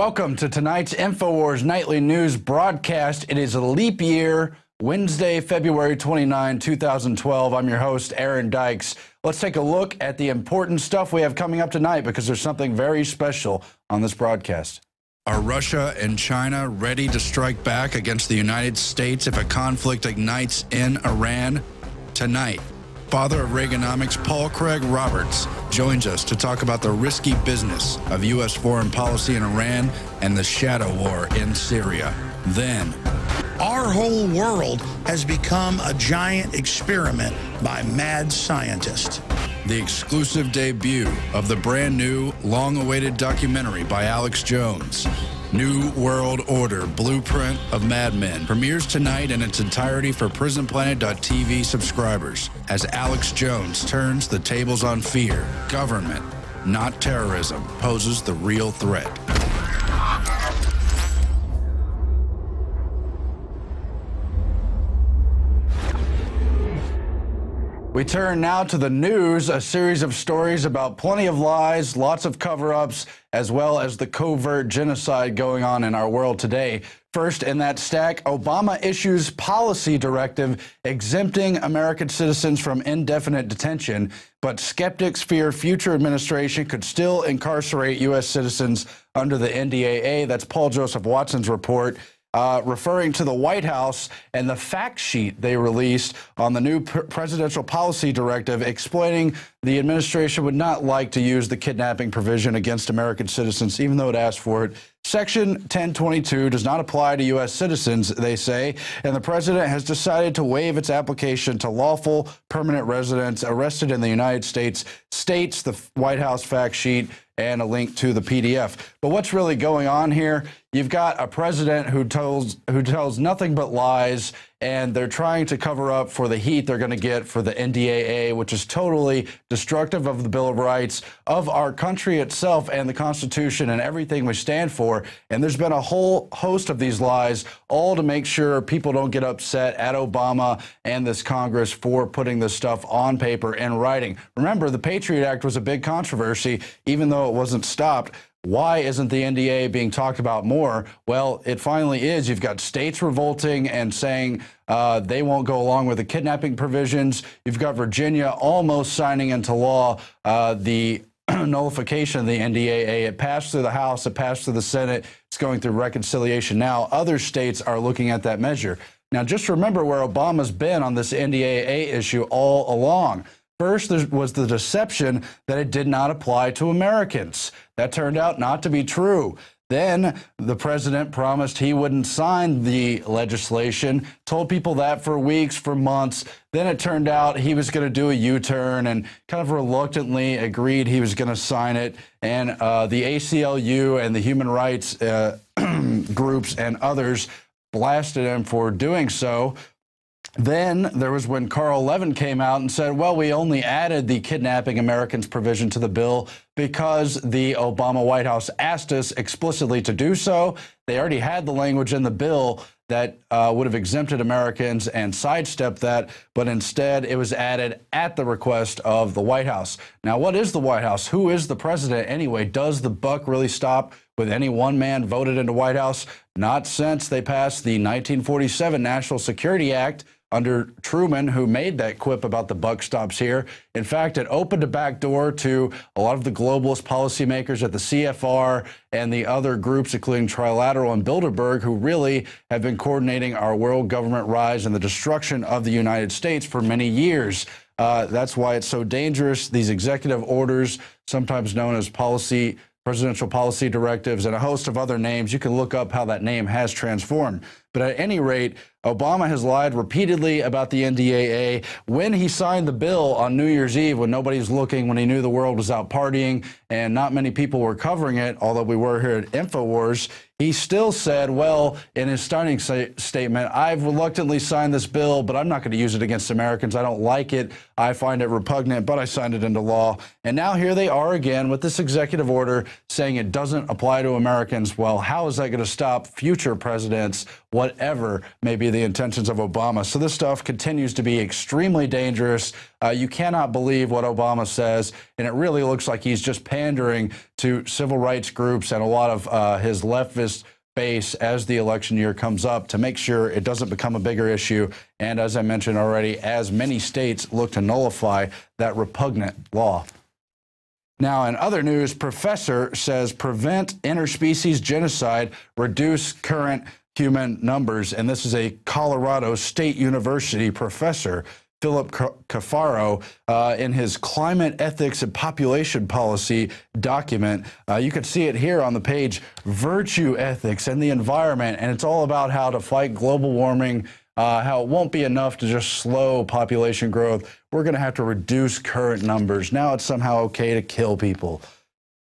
Welcome to tonight's Infowars Nightly News broadcast. It is a leap year, Wednesday, February 29, 2012. I'm your host, Aaron Dykes. Let's take a look at the important stuff we have coming up tonight because there's something very special on this broadcast. Are Russia and China ready to strike back against the United States if a conflict ignites in Iran? Tonight, father of Reaganomics Paul Craig Roberts joins us to talk about the risky business of U.S. foreign policy in Iran and the shadow war in Syria. Then, our whole world has become a giant experiment by mad scientists. The exclusive debut of the brand new, long-awaited documentary by Alex Jones, New World Order, Blueprint of Madmen, premieres tonight in its entirety for PrisonPlanet.tv subscribers as Alex Jones turns the tables on fear. Government, not terrorism, poses the real threat. We turn now to the news, a series of stories about plenty of lies, lots of cover-ups, as well as the covert genocide going on in our world today. First in that stack, Obama issues policy directive exempting American citizens from indefinite detention, but skeptics fear future administration could still incarcerate U.S. citizens under the NDAA. That's Paul Joseph Watson's report. Referring to the White House and the fact sheet they released on the new presidential policy directive, explaining the administration would not like to use the kidnapping provision against American citizens, even though it asked for it. Section 1022 does not apply to U.S. citizens, they say, and the president has decided to waive its application to lawful permanent residents arrested in the United States, states the White House fact sheet and a link to the PDF. But what's really going on here? You've got a president who tells nothing but lies, and they're trying to cover up for the heat they're going to get for the NDAA, which is totally destructive of the Bill of Rights, of our country itself and the Constitution and everything we stand for. And there's been a whole host of these lies, all to make sure people don't get upset at Obama and this Congress for putting this stuff on paper and writing. Remember, the Patriot Act was a big controversy, even though it wasn't stopped. Why isn't the NDAA being talked about more? Well, it finally is. You've got states revolting and saying they won't go along with the kidnapping provisions. You've got Virginia almost signing into law the nullification of the NDAA. It passed through the House. It passed through the Senate. It's going through reconciliation now. Other states are looking at that measure. Now, just remember where Obama's been on this NDAA issue all along. First, there was the deception that it did not apply to Americans. That turned out not to be true. Then the president promised he wouldn't sign the legislation, told people that for weeks, for months. Then it turned out he was going to do a U-turn and kind of reluctantly agreed he was going to sign it. And the ACLU and the human rights groups and others blasted him for doing so. Then there was when Carl Levin came out and said, well, we only added the kidnapping Americans provision to the bill because the Obama White House asked us explicitly to do so. They already had the language in the bill that would have exempted Americans and sidestepped that, but instead it was added at the request of the White House. Now, what is the White House? Who is the president anyway? Does the buck really stop with any one man voted into White House? Not since they passed the 1947 National Security Act under Truman, who made that quip about the buck stops here. In fact, it opened a back door to a lot of the globalist policymakers at the CFR and the other groups, including Trilateral and Bilderberg, who really have been coordinating our world government rise and the destruction of the United States for many years. That's why it's so dangerous. These executive orders, sometimes known as presidential policy directives, and a host of other names. You can look up how that name has transformed. But at any rate, Obama has lied repeatedly about the NDAA. When he signed the bill on New Year's Eve, when nobody's looking, when he knew the world was out partying and not many people were covering it, although we were here at Infowars, he still said, well, in his stunning statement, I've reluctantly signed this bill, but I'm not going to use it against Americans. I don't like it. I find it repugnant, but I signed it into law. And now here they are again with this executive order saying it doesn't apply to Americans. Well, how is that going to stop future presidents, whatever may be the intentions of Obama. So this stuff continues to be extremely dangerous. You cannot believe what Obama says, and it really looks like he's just pandering to civil rights groups and a lot of his leftist base as the election year comes up to make sure it doesn't become a bigger issue. And as I mentioned already, as many states look to nullify that repugnant law. Now, in other news, professor says prevent interspecies genocide, reduce current human numbers. And this is a Colorado State University professor, Philip Cafaro, in his Climate Ethics and Population Policy document. You can see it here on the page, Virtue Ethics and the Environment, and it's all about how to fight global warming, how it won't be enough to just slow population growth. We're going to have to reduce current numbers. Now it's somehow okay to kill people.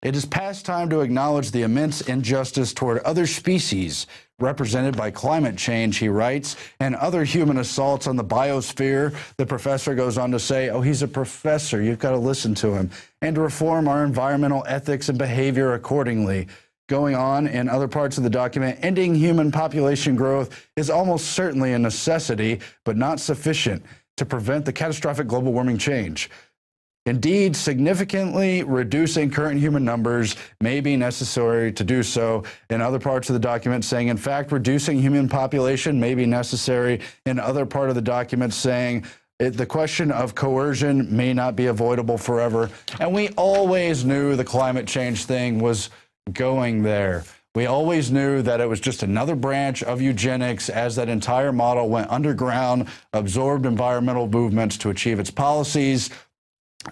It is past time to acknowledge the immense injustice toward other species represented by climate change, he writes, and other human assaults on the biosphere. The professor goes on to say, oh, he's a professor, you've got to listen to him, and to reform our environmental ethics and behavior accordingly. Going on in other parts of the document, ending human population growth is almost certainly a necessity, but not sufficient to prevent the catastrophic global warming change. Indeed, significantly reducing current human numbers may be necessary to do so. In other parts of the document saying, in fact, reducing human population may be necessary. In other part of the document saying, the question of coercion may not be avoidable forever. And we always knew the climate change thing was going there. We always knew that it was just another branch of eugenics as that entire model went underground, absorbed environmental movements to achieve its policies.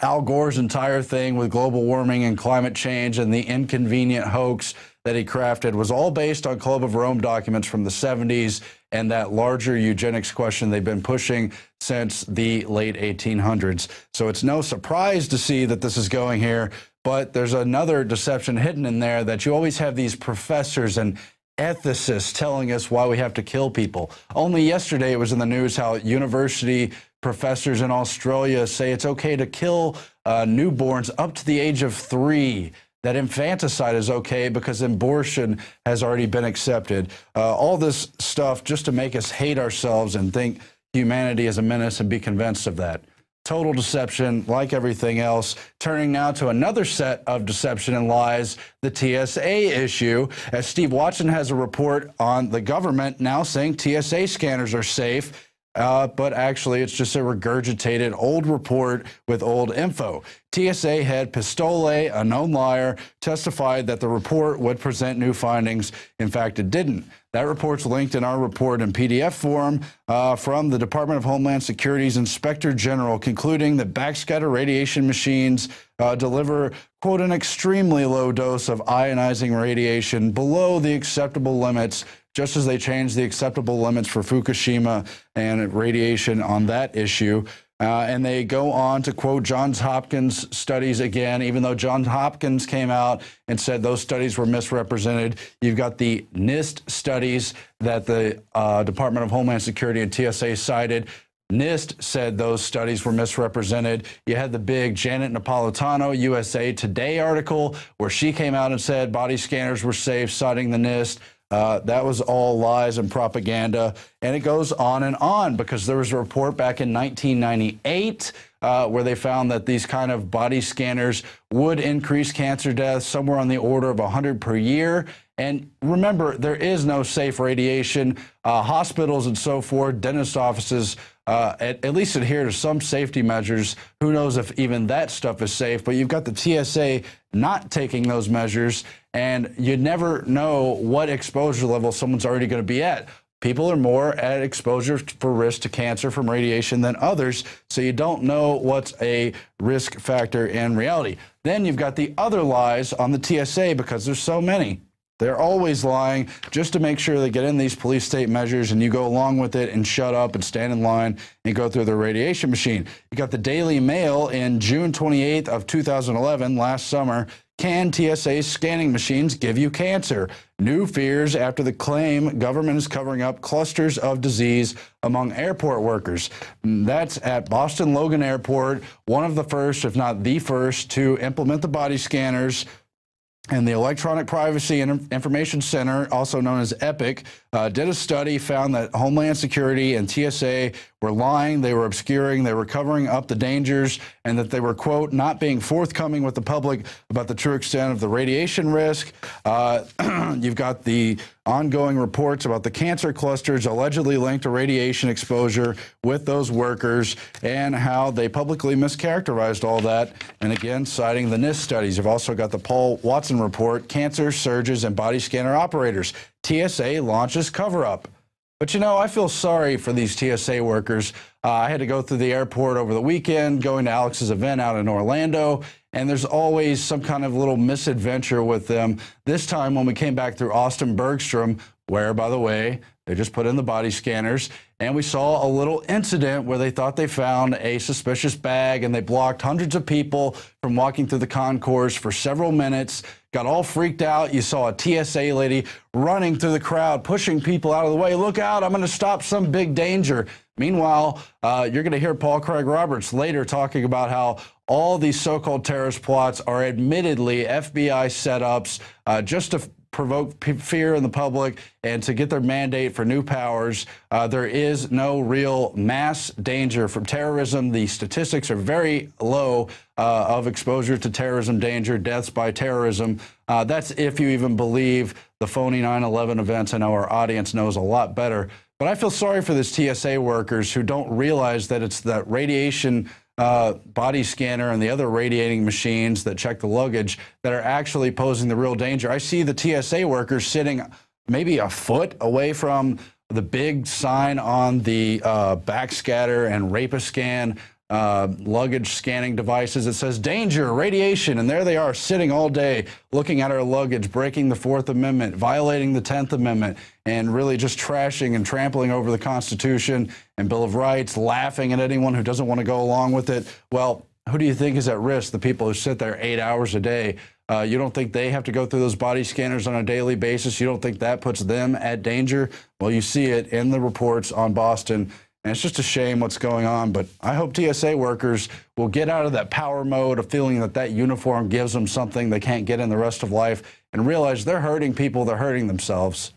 Al Gore's entire thing with global warming and climate change and the inconvenient hoax that he crafted was all based on Club of Rome documents from the 70s and that larger eugenics question they've been pushing since the late 1800s. So it's no surprise to see that this is going here, but there's another deception hidden in there, that you always have these professors and ethicists telling us why we have to kill people. Only yesterday it was in the news how university professors in Australia say it's okay to kill newborns up to the age of 3, that infanticide is okay because abortion has already been accepted. All this stuff just to make us hate ourselves and think humanity is a menace and be convinced of that. Total deception, like everything else. Turning now to another set of deception and lies, the TSA issue, as Steve Watson has a report on the government now saying TSA scanners are safe. But actually, it's just a regurgitated old report with old info. TSA head Pistole, a known liar, testified that the report would present new findings. In fact, it didn't. That report's linked in our report in PDF form from the Department of Homeland Security's Inspector General, concluding that backscatter radiation machines deliver, quote, an extremely low dose of ionizing radiation below the acceptable limits, just as they changed the acceptable limits for Fukushima and radiation on that issue. And they go on to quote Johns Hopkins studies again, even though Johns Hopkins came out and said those studies were misrepresented. You've got the NIST studies that the Department of Homeland Security and TSA cited. NIST said those studies were misrepresented. You had the big Janet Napolitano USA Today article where she came out and said body scanners were safe, citing the NIST. That was all lies and propaganda, and it goes on because there was a report back in 1998 where they found that these kind of body scanners would increase cancer deaths somewhere on the order of 100 per year. And remember, there is no safe radiation. Hospitals and so forth, dentist offices, at least adhere to some safety measures. Who knows if even that stuff is safe, but you've got the TSA not taking those measures, and you never know what exposure level someone's already going to be at. People are more at exposure for risk to cancer from radiation than others, so you don't know what's a risk factor in reality. Then you've got the other lies on the TSA because there's so many. They're always lying just to make sure they get in these police state measures and you go along with it and shut up and stand in line and go through the radiation machine. You got the Daily Mail in June 28th of 2011, last summer. Can TSA scanning machines give you cancer? New fears after the claim government is covering up clusters of disease among airport workers. That's at Boston Logan Airport, one of the first, if not the first, to implement the body scanners. And the Electronic Privacy and Information Center, also known as EPIC, did a study, found that Homeland Security and TSA were lying, they were obscuring, they were covering up the dangers, and that they were, quote, not being forthcoming with the public about the true extent of the radiation risk. You've got the ongoing reports about the cancer clusters allegedly linked to radiation exposure with those workers and how they publicly mischaracterized all that. And again, citing the NIST studies. You've also got the Paul Watson report, cancer surges and body scanner operators. TSA launches cover-up. But, you know, I feel sorry for these TSA workers. I had to go through the airport over the weekend, going to Alex's event out in Orlando, and there's always some kind of little misadventure with them. This time when we came back through Austin Bergstrom, where, by the way, they just put in the body scanners, and we saw a little incident where they thought they found a suspicious bag, and they blocked hundreds of people from walking through the concourse for several minutes, got all freaked out. You saw a TSA lady running through the crowd, pushing people out of the way. Look out, I'm going to stop some big danger. Meanwhile, you're going to hear Paul Craig Roberts later talking about how all these so-called terrorist plots are admittedly FBI setups just to provoke fear in the public and to get their mandate for new powers. There is no real mass danger from terrorism. The statistics are very low of exposure to terrorism danger, deaths by terrorism. That's if you even believe the phony 9/11 events. I know our audience knows a lot better. But I feel sorry for these TSA workers who don't realize that it's that radiation body scanner and the other radiating machines that check the luggage that are actually posing the real danger. I see the TSA workers sitting maybe a foot away from the big sign on the backscatter and Rapiscan luggage scanning devices. It says danger, radiation, and there they are sitting all day looking at our luggage, breaking the 4th Amendment, violating the 10th Amendment, and really just trashing and trampling over the Constitution and Bill of Rights, laughing at anyone who doesn't want to go along with it. Well, who do you think is at risk? The people who sit there 8 hours a day. You don't think they have to go through those body scanners on a daily basis? You don't think that puts them at danger? Well, you see it in the reports on Boston. And it's just a shame what's going on, but I hope TSA workers will get out of that power mode of feeling that that uniform gives them something they can't get in the rest of life and realize they're hurting people, they're hurting themselves.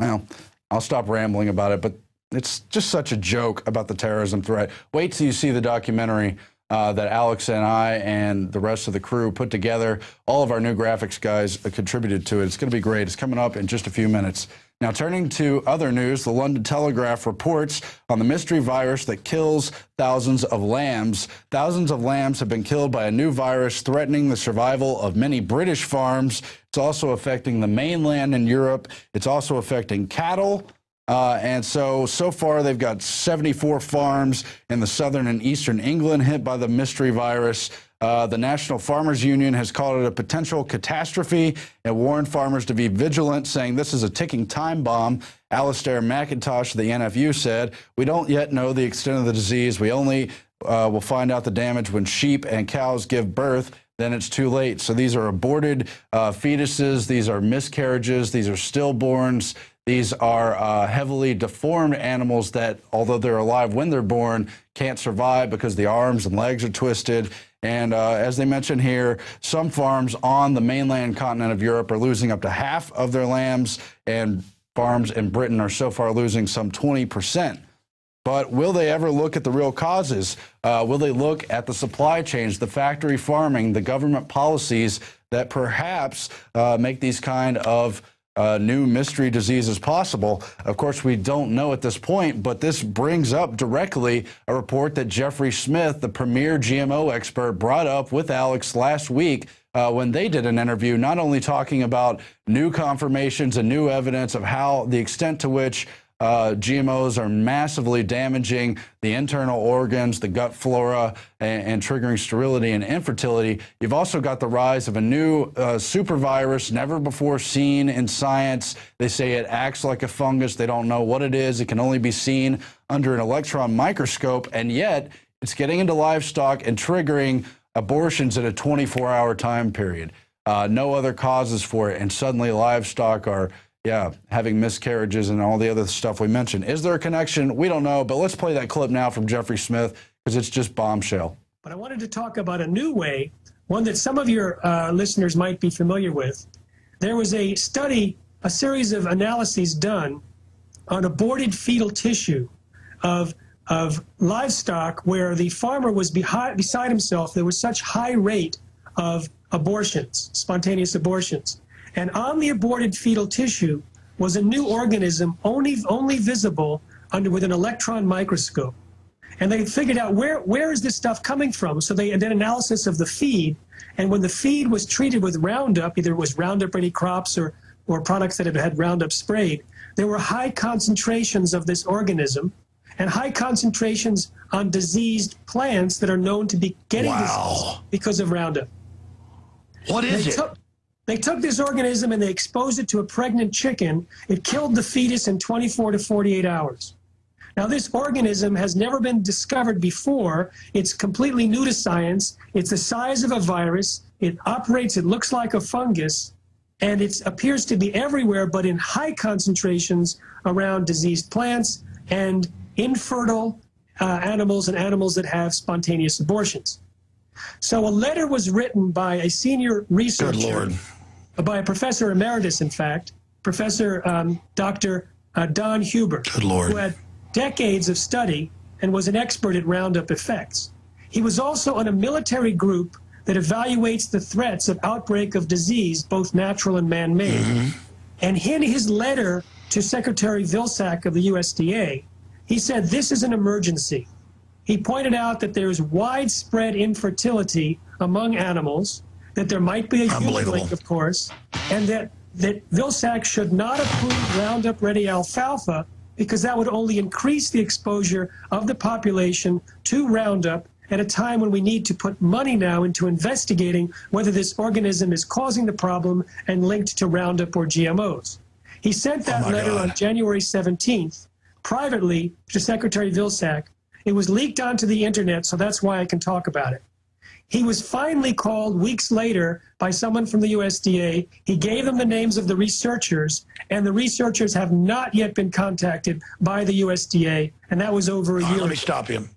Now, I'll stop rambling about it, but it's just such a joke about the terrorism threat. Wait till you see the documentary that Alex and I and the rest of the crew put together. All of our new graphics guys contributed to it. It's going to be great. It's coming up in just a few minutes. Now, turning to other news, the London Telegraph reports on the mystery virus that kills thousands of lambs. Thousands of lambs have been killed by a new virus threatening the survival of many British farms. It's also affecting the mainland in Europe. It's also affecting cattle. And so far, they've got 74 farms in the southern and eastern England hit by the mystery virus. The National Farmers Union has called it a potential catastrophe and warned farmers to be vigilant, saying this is a ticking time bomb. Alistair McIntosh of the NFU said, "We don't yet know the extent of the disease. We only will find out the damage when sheep and cows give birth. Then it's too late." So these are aborted fetuses. These are miscarriages. These are stillborns. These are heavily deformed animals that, although they're alive when they're born, can't survive because the arms and legs are twisted. And as they mentioned here, some farms on the mainland continent of Europe are losing up to half of their lambs, and farms in Britain are so far losing some 20%. But will they ever look at the real causes? Will they look at the supply chains, the factory farming, the government policies that perhaps make these kind of new mystery diseases possible? Of course, we don't know at this point, but this brings up directly a report that Jeffrey Smith, the premier GMO expert, brought up with Alex last week when they did an interview, not only talking about new confirmations and new evidence of how the extent to which GMOs are massively damaging the internal organs, the gut flora, and triggering sterility and infertility. You've also got the rise of a new super virus never before seen in science. They say it acts like a fungus. They don't know what it is. It can only be seen under an electron microscope, and yet it's getting into livestock and triggering abortions at a 24-hour time period. No other causes for it, and suddenly livestock are having miscarriages and all the other stuff we mentioned. Is there a connection? We don't know, but let's play that clip now from Jeffrey Smith because it's just bombshell. But I wanted to talk about a new way one that some of your listeners might be familiar with. There was a study, a series of analyses done on aborted fetal tissue of livestock where the farmer was beside himself. There was such high rate of abortions, spontaneous abortions. And on the aborted fetal tissue was a new organism only visible with an electron microscope. And they figured out where is this stuff coming from? So they did analysis of the feed. And when the feed was treated with Roundup, either it was Roundup Ready crops or products that had Roundup sprayed, there were high concentrations of this organism and high concentrations on diseased plants that are known to be getting disease because of Roundup. What is it? They took this organism and they exposed it to a pregnant chicken. It killed the fetus in 24 to 48 hours. Now, this organism has never been discovered before. It's completely new to science. It's the size of a virus. It operates, it looks like a fungus, and it appears to be everywhere, but in high concentrations around diseased plants and infertile animals and animals that have spontaneous abortions. So a letter was written by a senior researcher, by a professor emeritus, in fact, Professor Dr. Don Huber, who had decades of study and was an expert at Roundup effects. He was also on a military group that evaluates the threats of outbreak of disease, both natural and man-made. And in his letter to Secretary Vilsack of the USDA, he said this is an emergency. He pointed out that there is widespread infertility among animals, that there might be a human link, of course, and that Vilsack should not approve Roundup Ready alfalfa because that would only increase the exposure of the population to Roundup at a time when we need to put money now into investigating whether this organism is causing the problem and linked to Roundup or GMOs. He sent that letter on January 17th, privately to Secretary Vilsack. It was leaked onto the internet, so that's why I can talk about it. He was finally called weeks later by someone from the USDA. He gave them the names of the researchers, and the researchers have not yet been contacted by the USDA, and that was over a year ago. Let me stop you.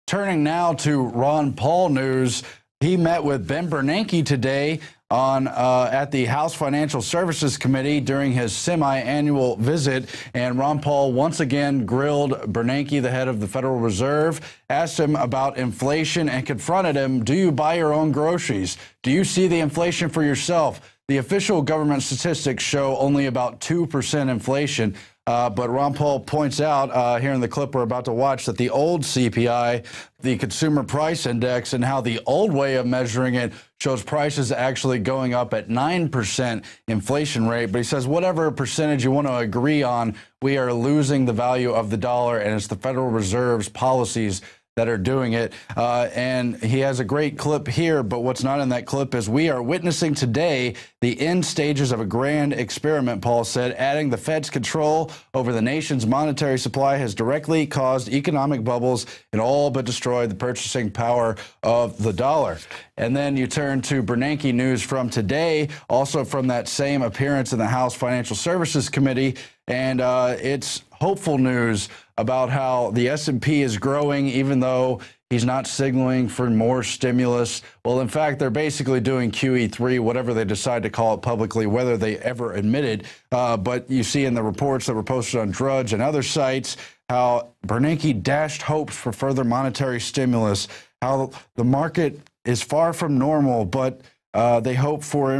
Turning now to Ron Paul news. He met with Ben Bernanke today at the House Financial Services Committee during his semi-annual visit, and Ron Paul once again grilled Bernanke, the head of the Federal Reserve, asked him about inflation and confronted him, do you buy your own groceries? Do you see the inflation for yourself? The official government statistics show only about 2% inflation. But Ron Paul points out here in the clip we're about to watch that the old CPI, the Consumer Price Index, and how the old way of measuring it shows prices actually going up at 9% inflation rate. But he says whatever percentage you want to agree on, we are losing the value of the dollar, and it's the Federal Reserve's policies that are doing it. And he has a great clip here, but what's not in that clip is we are witnessing today the end stages of a grand experiment, Paul said, adding the Fed's control over the nation's monetary supply has directly caused economic bubbles and all but destroyed the purchasing power of the dollar. And then you turn to Bernanke news from today, also from that same appearance in the House Financial Services Committee, and it's hopeful news about how the S&P is growing, even though he's not signaling for more stimulus. Well, in fact, they're basically doing QE3, whatever they decide to call it publicly, whether they ever admit it. But you see in the reports that were posted on Drudge and other sites how Bernanke dashed hopes for further monetary stimulus, how the market is far from normal, but they hope for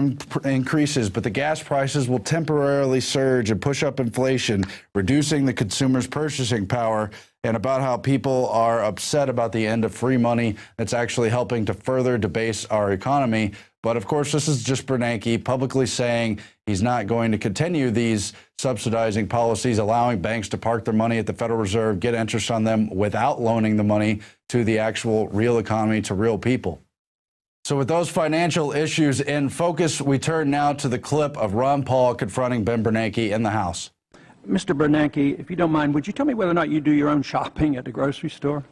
increases, but the gas prices will temporarily surge and push up inflation, reducing the consumer's purchasing power, and about how people are upset about the end of free money that's actually helping to further debase our economy. But of course, this is just Bernanke publicly saying he's not going to continue these subsidizing policies, allowing banks to park their money at the Federal Reserve, get interest on them without loaning the money to the actual real economy, to real people. So with those financial issues in focus, we turn now to the clip of Ron Paul confronting Ben Bernanke in the House. Mr. Bernanke, if you don't mind, would you tell me whether or not you do your own shopping at the grocery store?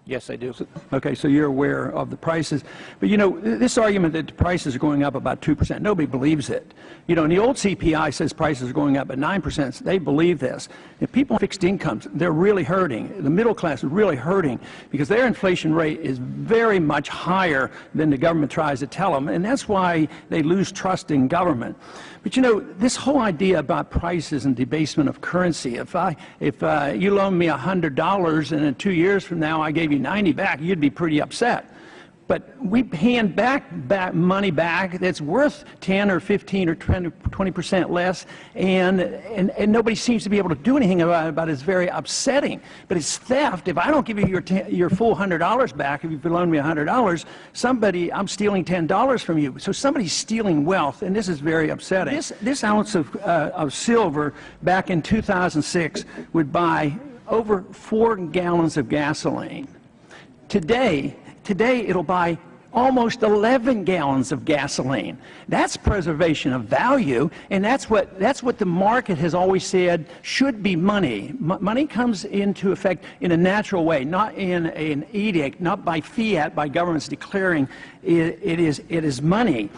Yes, I do. Okay, so you're aware of the prices. But, you know, this argument that the prices are going up about 2%, nobody believes it. You know, and the old CPI says prices are going up at 9%. So they believe this. If people on fixed incomes, they're really hurting. The middle class is really hurting because their inflation rate is very much higher than the government tries to tell them. And that's why they lose trust in government. But, you know, this whole idea about prices and debasement of currency, if you loan me $100 and in 2 years from now I gave you 90 back, you'd be pretty upset. But we hand back money back that's worth 10 or 15 or 20% less, and nobody seems to be able to do anything about it. It's very upsetting. But it's theft. If I don't give you your full $100 back, if you loan me $100, I'm stealing $10 from you. So somebody's stealing wealth, and this is very upsetting. This ounce of silver back in 2006 would buy over 4 gallons of gasoline. Today it'll buy almost 11 gallons of gasoline. That's preservation of value, and that's what the market has always said should be money. Money comes into effect in a natural way, not in an edict, not by fiat, by governments declaring it is money.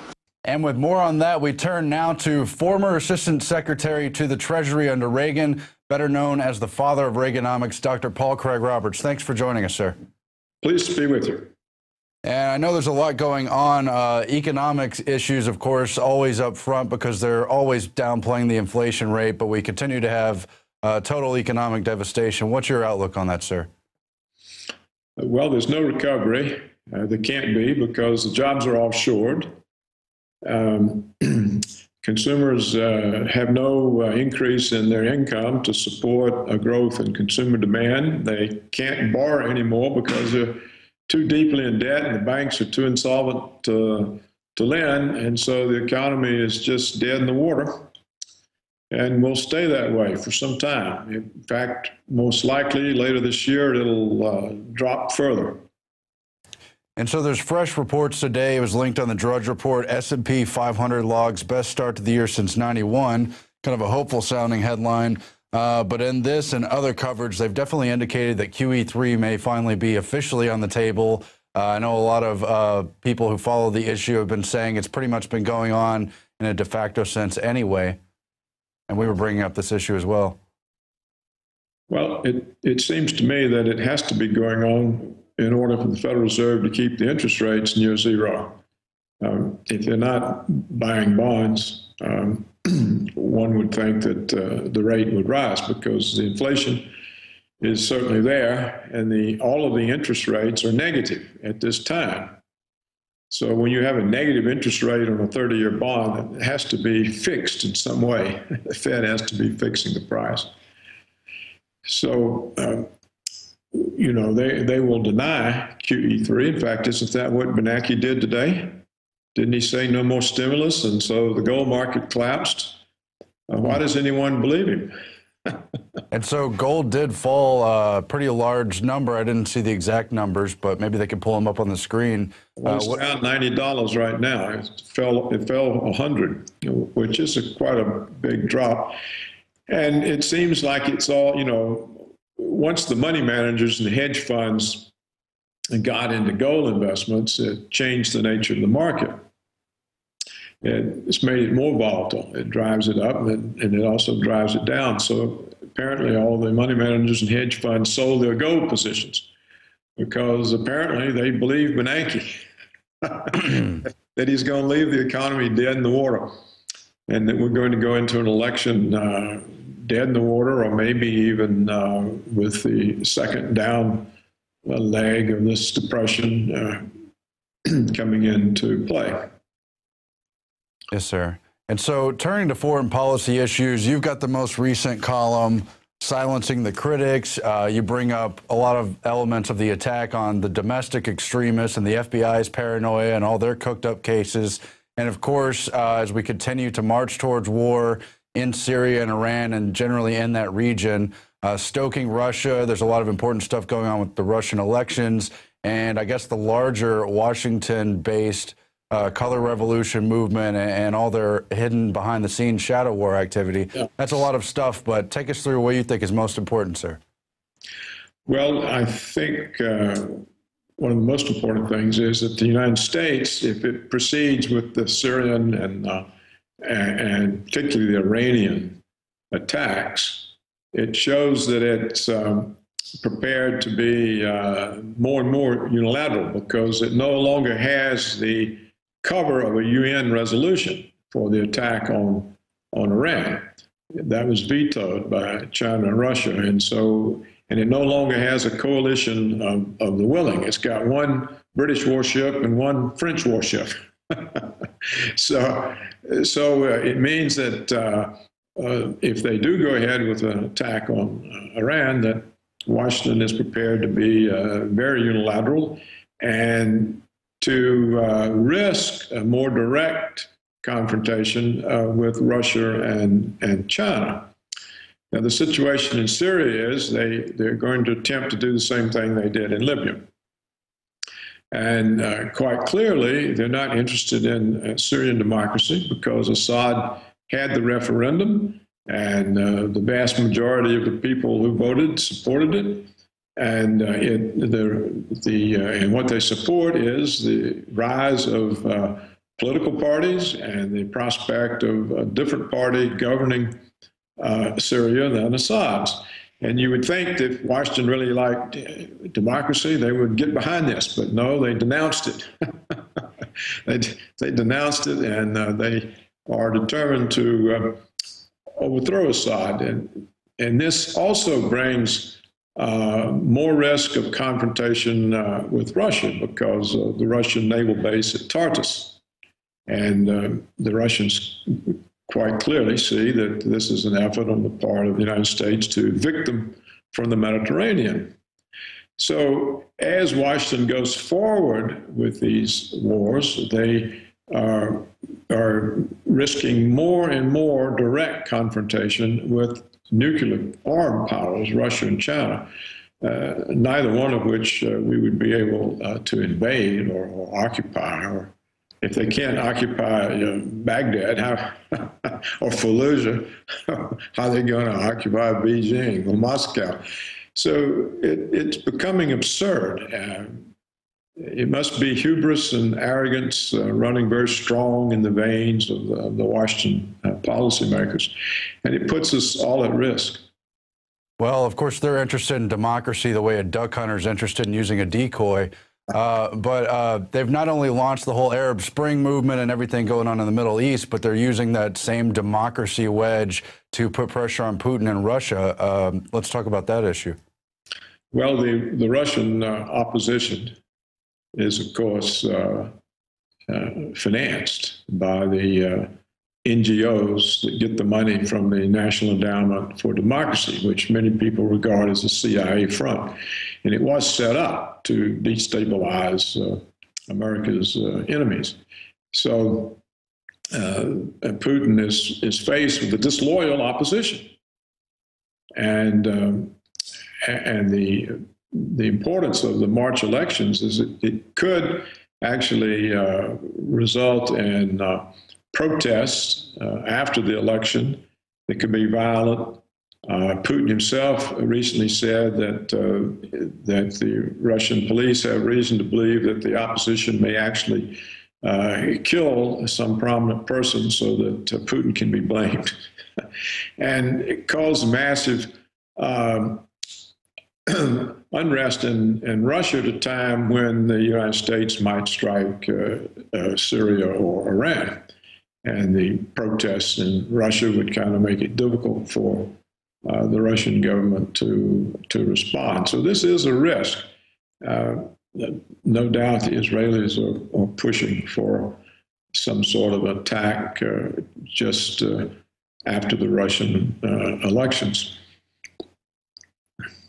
And with more on that, we turn now to former Assistant Secretary to the Treasury under Reagan, better known as the father of Reaganomics, Dr. Paul Craig Roberts. Thanks for joining us, sir. Pleased to be with you. And I know there's a lot going on. Economics issues, of course, always up front because they're always downplaying the inflation rate, but we continue to have total economic devastation. What's your outlook on that, sir? Well, there's no recovery. There can't be because the jobs are offshored. Consumers have no increase in their income to support a growth in consumer demand. They can't borrow anymore because they're too deeply in debt and the banks are too insolvent to lend. And so the economy is just dead in the water and will stay that way for some time. In fact, most likely later this year, it'll drop further. And so there's fresh reports today. It was linked on the Drudge Report. S&P 500 logs best start to the year since '91. Kind of a hopeful sounding headline. But in this and other coverage, they've definitely indicated that QE3 may finally be officially on the table. I know a lot of people who follow the issue have been saying it's pretty much been going on in a de facto sense anyway. And we were bringing up this issue as well. Well, it seems to me that it has to be going on in order for the Federal Reserve to keep the interest rates near zero. If they're not buying bonds, one would think that the rate would rise because the inflation is certainly there and all of the interest rates are negative at this time. So when you have a negative interest rate on a 30-year bond, it has to be fixed in some way. The Fed has to be fixing the price. So, you know, they will deny QE3. In fact, isn't that what Bernanke did today? Didn't he say no more stimulus? And so the gold market collapsed. Why does anyone believe him? And so gold did fall a pretty large number. I didn't see the exact numbers, but maybe they can pull them up on the screen. Well, it's around $90 right now. It fell 100, which is quite a big drop. And it seems like it's all, you know, once the money managers and the hedge funds got into gold investments, it changed the nature of the market. It's made it more volatile. It drives it up and it also drives it down. So apparently all the money managers and hedge funds sold their gold positions because apparently they believe Bernanke that he's going to leave the economy dead in the water and that we're going to go into an election dead in the water or maybe even with the second down leg of this depression coming into play. Yes, sir. And so turning to foreign policy issues, you've got the most recent column, Silencing the Critics. You bring up a lot of elements of the attack on the domestic extremists and the FBI's paranoia and all their cooked up cases. And of course, as we continue to march towards war in Syria and Iran and generally in that region, stoking Russia, there's a lot of important stuff going on with the Russian elections. And I guess the larger Washington-based color revolution movement and all their hidden behind the scenes shadow war activity. Yeah. That's a lot of stuff, but take us through what you think is most important, sir. Well, I think one of the most important things is that the United States, if it proceeds with the Syrian and particularly the Iranian attacks, it shows that it's prepared to be more and more unilateral, because it no longer has the cover of a UN resolution for the attack on Iran. That was vetoed by China and Russia. And it no longer has a coalition of the willing. It's got one British warship and one French warship. So it means that if they do go ahead with an attack on Iran, that Washington is prepared to be very unilateral and to risk a more direct confrontation with Russia and China. Now, the situation in Syria is they're going to attempt to do the same thing they did in Libya. And quite clearly, they're not interested in Syrian democracy, because Assad had the referendum, and the vast majority of the people who voted supported it. And and what they support is the rise of political parties and the prospect of a different party governing Syria than Assad's. And you would think that if Washington really liked democracy, they would get behind this, but no, they denounced it. they denounced it, and they are determined to overthrow Assad. And this also brings more risk of confrontation with Russia, because of the Russian naval base at Tartus. And the Russians quite clearly see that this is an effort on the part of the United States to evict them from the Mediterranean. So as Washington goes forward with these wars, they are risking more and more direct confrontation with nuclear armed powers, Russia and China, neither one of which we would be able to invade or occupy. Or if they can't occupy Baghdad or Fallujah, how are they going to occupy Beijing or Moscow? So it's becoming absurd. It must be hubris and arrogance running very strong in the veins of the Washington policymakers, and it puts us all at risk. Well, of course, they're interested in democracy the way a duck hunter is interested in using a decoy. But they've not only launched the whole Arab Spring movement and everything going on in the Middle East, but they're using that same democracy wedge to put pressure on Putin and Russia. Let's talk about that issue. Well, the Russian opposition is, of course, financed by the NGOs that get the money from the National Endowment for Democracy, which many people regard as a CIA front. And it was set up to destabilize America's enemies. So Putin is faced with a disloyal opposition. And the importance of the March elections is it could actually result in protests after the election that could be violent. Putin himself recently said that the Russian police have reason to believe that the opposition may actually kill some prominent person so that Putin can be blamed. And it caused massive unrest in Russia at a time when the United States might strike Syria or Iran. And the protests in Russia would kind of make it difficult for the Russian government to respond. So this is a risk. No doubt the Israelis are pushing for some sort of attack just after the Russian elections.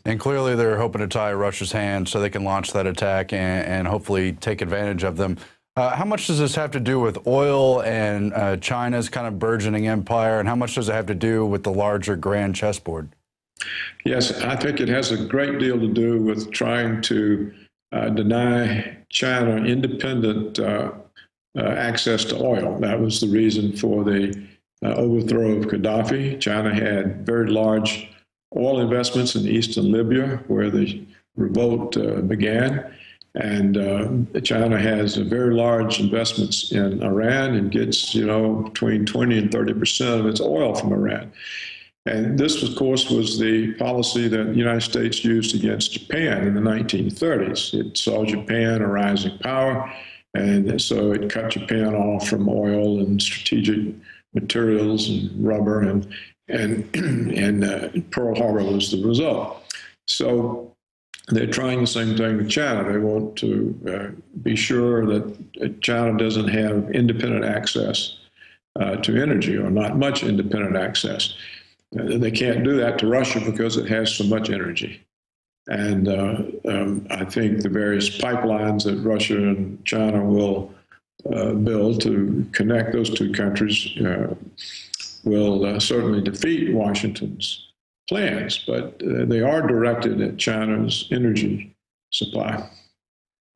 And clearly they're hoping to tie Russia's hands so they can launch that attack and hopefully take advantage of them. How much does this have to do with oil and China's kind of burgeoning empire, and how much does it have to do with the larger grand chessboard? Yes, I think it has a great deal to do with trying to deny China independent access to oil. That was the reason for the overthrow of Gaddafi. China had very large oil investments in eastern Libya, where the revolt began. And China has very large investments in Iran and gets, between 20 and 30% of its oil from Iran. And this, of course, was the policy that the United States used against Japan in the 1930s. It saw Japan a rising power, and so it cut Japan off from oil and strategic materials and rubber, and Pearl Harbor was the result. So they're trying the same thing with China. They want to be sure that China doesn't have independent access to energy, or not much independent access. They can't do that to Russia because it has so much energy. And I think the various pipelines that Russia and China will build to connect those two countries will certainly defeat Washington's plans, but they are directed at China's energy supply.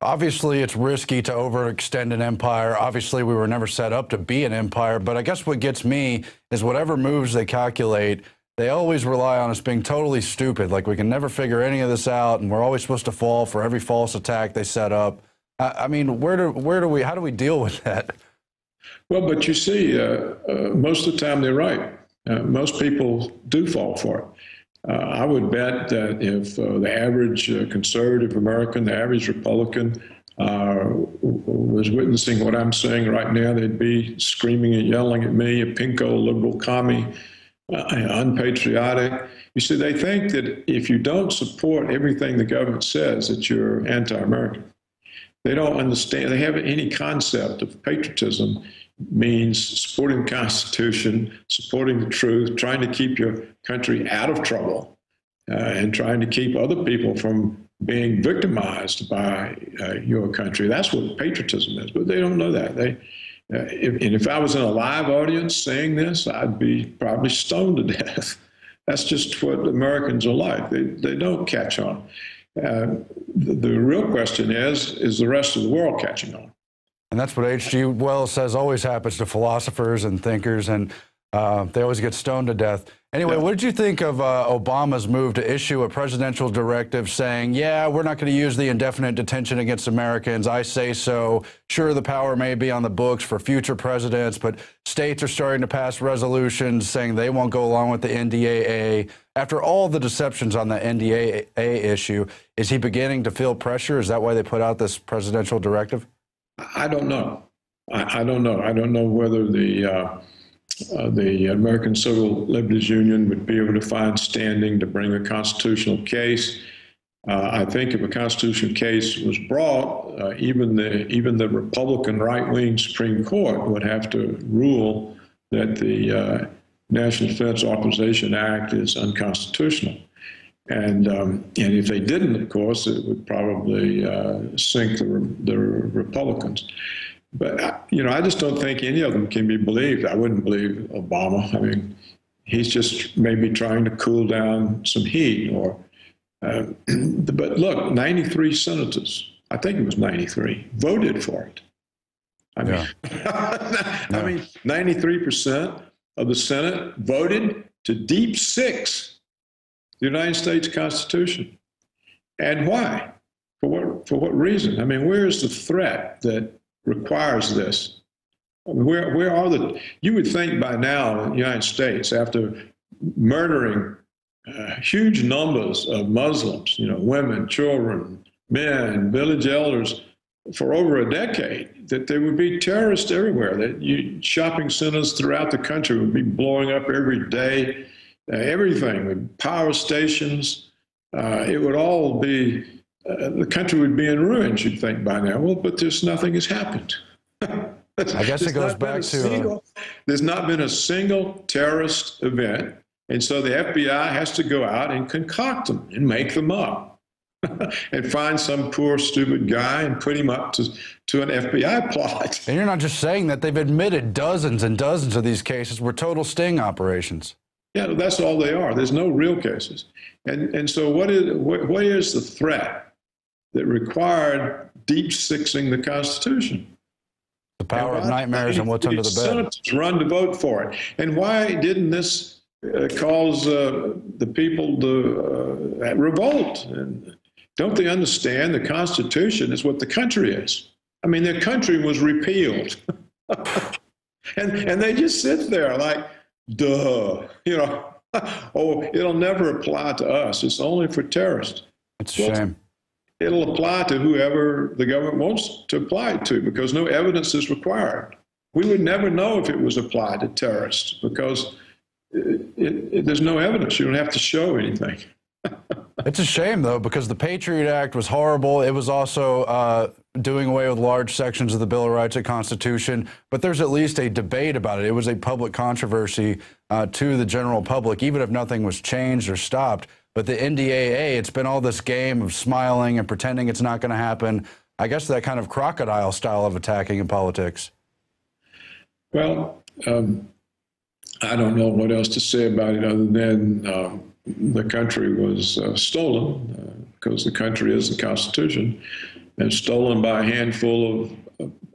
Obviously, it's risky to overextend an empire. Obviously, we were never set up to be an empire, but I guess what gets me is whatever moves they calculate, they always rely on us being totally stupid. Like, we can never figure any of this out, and we're always supposed to fall for every false attack they set up. I mean, how do we deal with that? Well, but you see, most of the time they're right. Most people do fall for it. I would bet that if the average conservative American, the average Republican, was witnessing what I'm saying right now, they'd be screaming and yelling at me, a pinko, liberal commie, unpatriotic. You see, they think that if you don't support everything the government says, that you're anti-American. They don't understand, they haven't any concept of patriotism means supporting the Constitution, supporting the truth, trying to keep your country out of trouble, and trying to keep other people from being victimized by your country. That's what patriotism is, but they don't know that. If I was in a live audience saying this, I'd be probably stoned to death. That's just what Americans are like. They don't catch on. The real question is the rest of the world catching on? And that's what H.G. Wells says always happens to philosophers and thinkers, and they always get stoned to death. Anyway, what did you think of Obama's move to issue a presidential directive saying, yeah, we're not going to use the indefinite detention against Americans. I say so. Sure, the power may be on the books for future presidents, but states are starting to pass resolutions saying they won't go along with the NDAA. After all the deceptions on the NDAA issue, is he beginning to feel pressure? Is that why they put out this presidential directive? I don't know. I don't know. I don't know whether the American Civil Liberties Union would be able to find standing to bring a constitutional case. I think if a constitutional case was brought, even the Republican right-wing Supreme Court would have to rule that the National Defense Authorization Act is unconstitutional. And if they didn't, of course, it would probably sink the Republicans. But, I just don't think any of them can be believed. I wouldn't believe Obama. I mean, he's just maybe trying to cool down some heat. But look, 93 senators, I think it was 93, voted for it. I mean, I mean, 93% of the Senate voted to deep six the United States Constitution. And why? For what reason? I mean, where is the threat that requires this? I mean, where are you would think by now in the United States, after murdering huge numbers of Muslims, women, children, men, village elders, for over a decade, that there would be terrorists everywhere, that shopping centers throughout the country would be blowing up every day. Everything, with power stations, it would all be, the country would be in ruins, you'd think by now. Well, but nothing has happened. I guess it goes back to... There's not been a single terrorist event, and so the FBI has to go out and concoct them and make them up and find some poor, stupid guy and put him up to an FBI plot. And you're not just saying that. They've admitted dozens and dozens of these cases were total sting operations. Yeah, that's all they are. There's no real cases. And so what is the threat that required deep sixing the Constitution? The power of nightmares and what's under the bed. Senators run to vote for it. And why didn't this cause the people to revolt. And don't they understand the Constitution is what the country is? I mean, their country was repealed. and they just sit there like, duh, you know, oh, it'll never apply to us. It's only for terrorists. It's a shame. It'll apply to whoever the government wants to apply it to, because no evidence is required. We would never know if it was applied to terrorists because there's no evidence. You don't have to show anything. It's a shame, though, because the Patriot Act was horrible. It was also doing away with large sections of the Bill of Rights and Constitution, but there's at least a debate about it. It was a public controversy to the general public, even if nothing was changed or stopped. But the NDAA, it's been all this game of smiling and pretending it's not going to happen. I guess that kind of crocodile style of attacking in politics. Well, I don't know what else to say about it other than the country was stolen, because the country is the Constitution, and stolen by a handful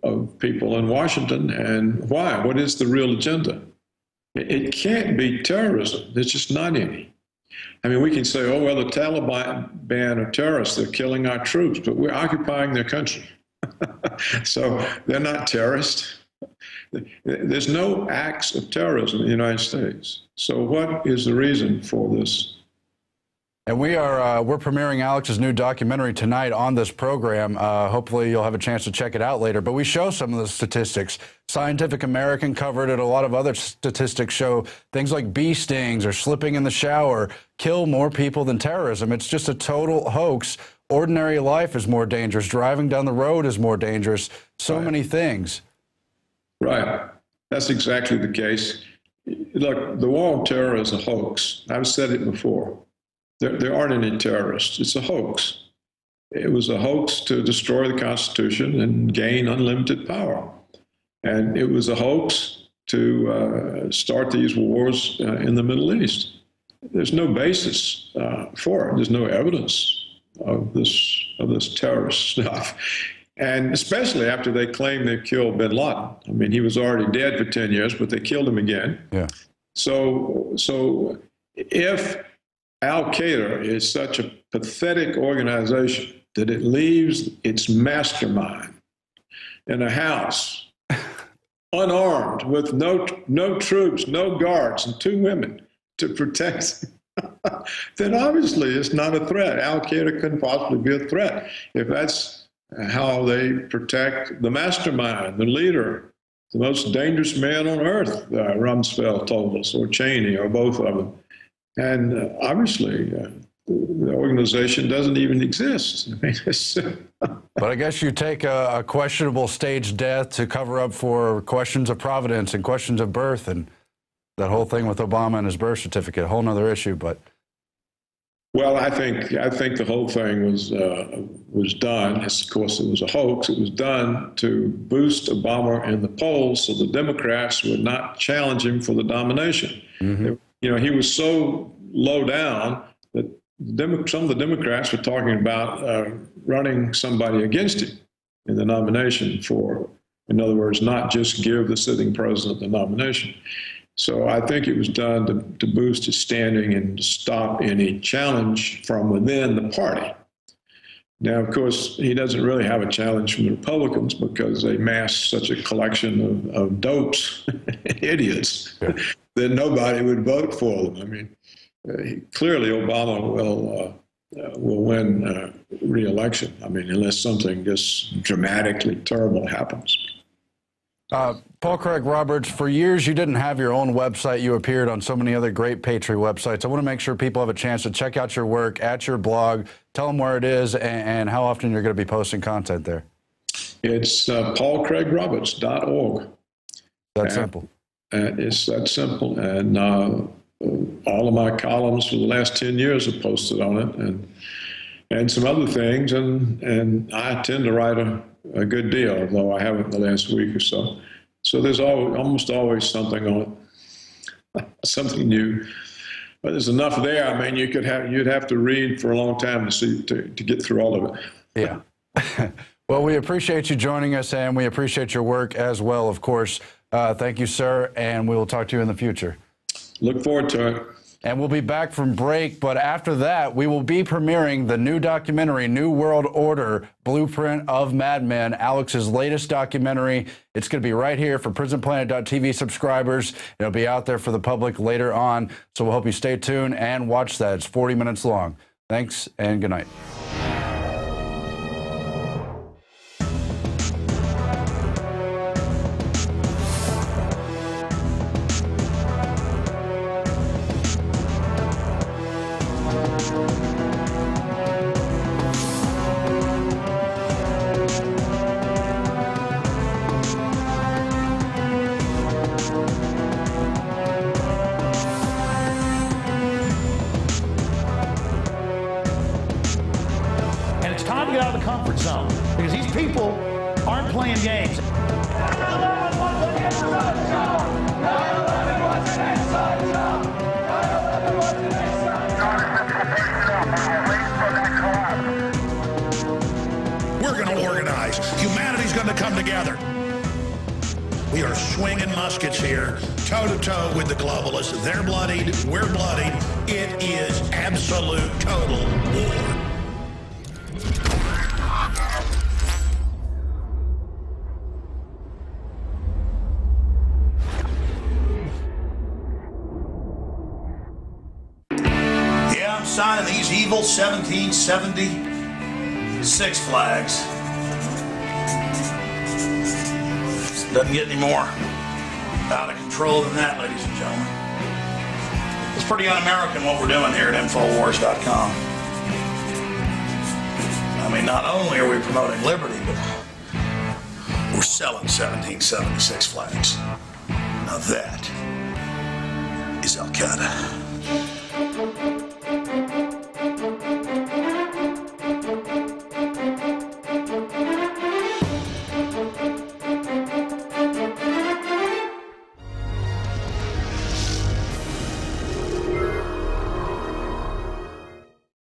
of people in Washington. And why? What is the real agenda? It can't be terrorism. There's just not any. I mean, we can say, oh, well, the Taliban are terrorists. They're killing our troops, but we're occupying their country. So they're not terrorists. There's no acts of terrorism in the United States. So what is the reason for this? And we're premiering Alex's new documentary tonight on this program. Hopefully you'll have a chance to check it out later. But we show some of the statistics. Scientific American covered it. A lot of other statistics show things like bee stings or slipping in the shower kill more people than terrorism. It's just a total hoax. Ordinary life is more dangerous. Driving down the road is more dangerous. So many things. Right. That's exactly the case. Look, the war on terror is a hoax. I've said it before. There aren't any terrorists. It's a hoax. It was a hoax to destroy the Constitution and gain unlimited power. And it was a hoax to start these wars in the Middle East. There's no basis for it. There's no evidence of this terrorist stuff. And especially after they claimed they killed bin Laden. I mean, he was already dead for 10 years, but they killed him again. Yeah. So if Al-Qaeda is such a pathetic organization that it leaves its mastermind in a house, unarmed, with no troops, no guards, and 2 women to protect, then obviously it's not a threat. Al-Qaeda couldn't possibly be a threat if that's how they protect the mastermind, the leader, the most dangerous man on earth, Rumsfeld told us, or Cheney, or both of them. And obviously, the organization doesn't even exist. I mean, but I guess you take a questionable staged death to cover up for questions of providence and questions of birth, and that whole thing with Obama and his birth certificate, a whole nother issue. But well, I think the whole thing was done. Of course, it was a hoax. It was done to boost Obama in the polls, so the Democrats would not challenge him for the nomination. Mm-hmm. You know, he was so low down that some of the Democrats were talking about running somebody against him in the nomination for, in other words, not just give the sitting president the nomination. So I think it was done to boost his standing and to stop any challenge from within the party. Now, of course, he doesn't really have a challenge from the Republicans because they mass such a collection of dopes, idiots, that nobody would vote for them. I mean, clearly Obama will win re-election. I mean, unless something just dramatically terrible happens. Paul Craig Roberts, for years you didn't have your own website. You appeared on so many other great Patriot websites. I want to make sure people have a chance to check out your work at your blog. Tell them where it is and how often you're going to be posting content there. It's paulcraigroberts.org. That's simple. It's that simple. And all of my columns for the last 10 years are posted on it, and some other things. And I tend to write a good deal, although I haven't the last week or so. So there's almost always something on it, something new. But there's enough there. I mean, you'd have to read for a long time to get through all of it. Yeah. Well, we appreciate you joining us, and we appreciate your work as well, of course. Thank you, sir, and we will talk to you in the future. Look forward to it. And we'll be back from break, but after that, we will be premiering the new documentary, New World Order, Blueprint of Madmen, Alex's latest documentary. It's going to be right here for PrisonPlanet.tv subscribers. It'll be out there for the public later on, so we'll hope you stay tuned and watch that. It's 40 minutes long. Thanks, and good night. Time to get out of the comfort zone because these people aren't playing games. We're going to organize. Humanity's going to come together. We are swinging muskets here, toe-to-toe with the globalists. They're bloodied. We're bloodied. It is absolute total war. Signing these evil 1776 flags. Doesn't get any more out of control than that, ladies and gentlemen. It's pretty un-American what we're doing here at Infowars.com. I mean, not only are we promoting liberty, but we're selling 1776 flags. Now that is Al-Qaeda.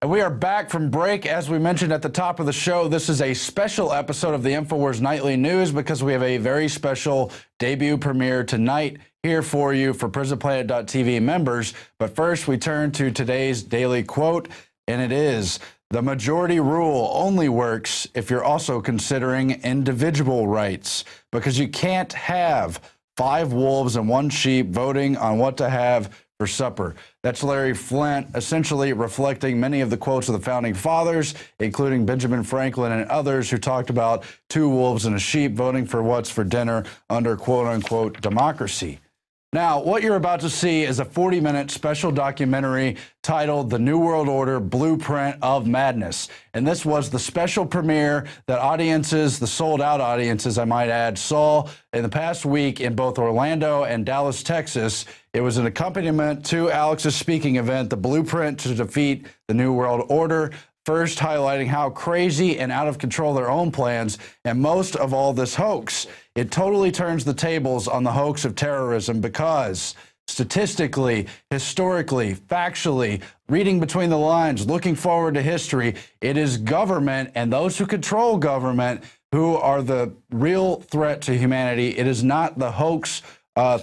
And we are back from break. As we mentioned at the top of the show, this is a special episode of the Infowars Nightly News because we have a very special debut premiere tonight here for you for PrisonPlanet.tv members. But first, we turn to today's daily quote, and it is, "The majority rule only works if you're also considering individual rights, because you can't have 5 wolves and 1 sheep voting on what to have for supper." That's Larry Flint, essentially reflecting many of the quotes of the Founding Fathers, including Benjamin Franklin and others who talked about 2 wolves and a sheep voting for what's for dinner under quote-unquote democracy. Now, what you're about to see is a 40-minute special documentary titled The New World Order, Blueprint of Madness. And this was the special premiere that audiences, the sold-out audiences, I might add, saw in the past week in both Orlando and Dallas, Texas. It was an accompaniment to Alex's speaking event, The Blueprint to Defeat the New World Order. First, highlighting how crazy and out of control their own plans, and most of all, this hoax. It totally turns the tables on the hoax of terrorism because statistically, historically, factually, reading between the lines, looking forward to history, it is government and those who control government who are the real threat to humanity. It is not the hoax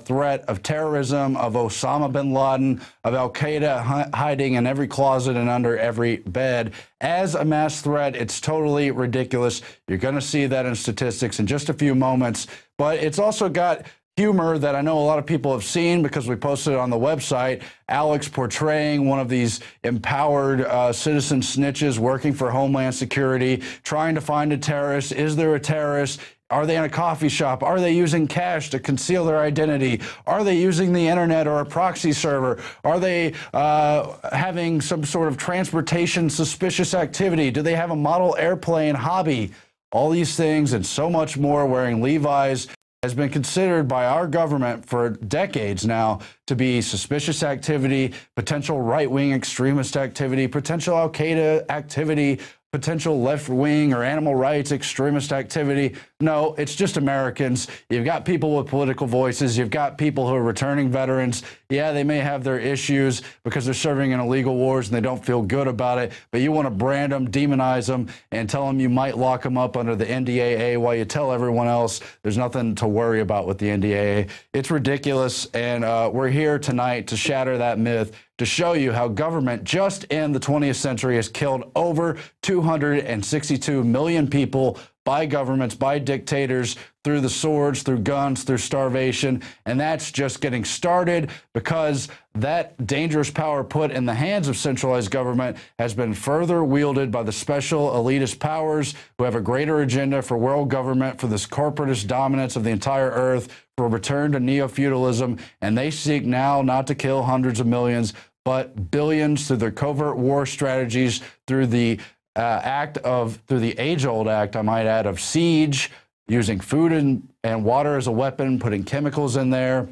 threat of terrorism, of Osama bin Laden, of Al-Qaeda hiding in every closet and under every bed. As a mass threat, it's totally ridiculous. You're going to see that in statistics in just a few moments. But it's also got humor that I know a lot of people have seen because we posted it on the website. Alex portraying one of these empowered citizen snitches working for Homeland Security, trying to find a terrorist. Is there a terrorist? Are they in a coffee shop? Are they using cash to conceal their identity? Are they using the internet or a proxy server? Are they having some sort of transportation suspicious activity? Do they have a model airplane hobby? All these things and so much more. Wearing Levi's has been considered by our government for decades now to be suspicious activity, potential right-wing extremist activity, potential Al-Qaeda activity, potential left-wing or animal rights extremist activity. No, it's just Americans. You've got people with political voices. You've got people who are returning veterans. Yeah, they may have their issues because they're serving in illegal wars and they don't feel good about it, but you want to brand them, demonize them, and tell them you might lock them up under the NDAA while you tell everyone else there's nothing to worry about with the NDAA. It's ridiculous, and we're here tonight to shatter that myth, to show you how government just in the 20th century has killed over 262 million people by governments, by dictators, through the swords, through guns, through starvation. And that's just getting started because that dangerous power put in the hands of centralized government has been further wielded by the special elitist powers who have a greater agenda for world government, for this corporatist dominance of the entire earth, for a return to neo-feudalism. And they seek now not to kill hundreds of millions, but billions through their covert war strategies, through the through the age-old act, I might add, of siege, using food and water as a weapon, putting chemicals in there,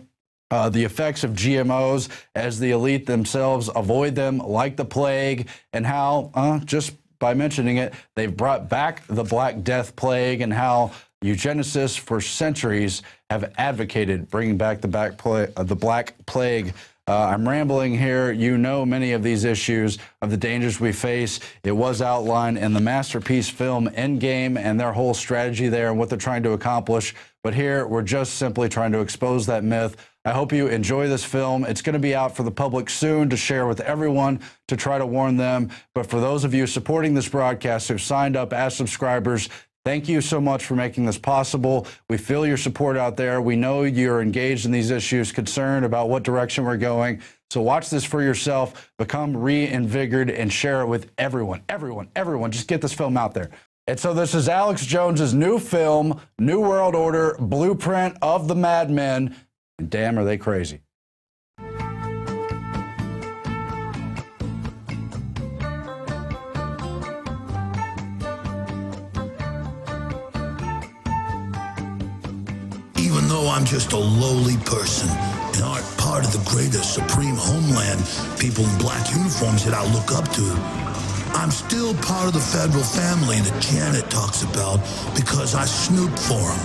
the effects of GMOs as the elite themselves avoid them like the plague, and how, just by mentioning it, they've brought back the Black Death plague, and how eugenicists for centuries have advocated bringing back the Black Plague. I'm rambling here. You know many of these issues of the dangers we face. It was outlined in the masterpiece film Endgame and their whole strategy there and what they're trying to accomplish. But here, we're just simply trying to expose that myth. I hope you enjoy this film. It's going to be out for the public soon to share with everyone, to try to warn them. But for those of you supporting this broadcast who've signed up as subscribers, thank you so much for making this possible. We feel your support out there. We know you're engaged in these issues, concerned about what direction we're going. So watch this for yourself, become reinvigorated, and share it with everyone. Everyone. Just get this film out there. And so this is Alex Jones's new film, New World Order, Blueprint of the Madmen. And damn, are they crazy. Even though I'm just a lowly person and aren't part of the greater supreme homeland, people in black uniforms that I look up to, I'm still part of the federal family that Janet talks about because I snoop for them.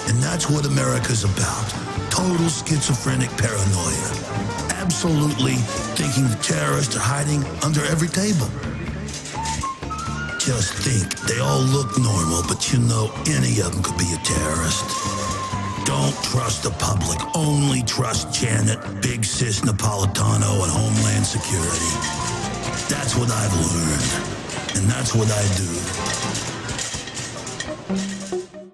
And that's what America's about. Total schizophrenic paranoia. Absolutely thinking the terrorists are hiding under every table. Just think, they all look normal, but you know any of them could be a terrorist. Don't trust the public. Only trust Janet, Big Sis Napolitano, and Homeland Security. That's what I've learned, and that's what I do.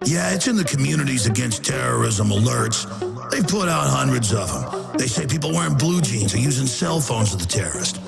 Yeah, it's in the Communities Against Terrorism alerts. They've put out hundreds of them. They say people wearing blue jeans are using cell phones of the terrorists.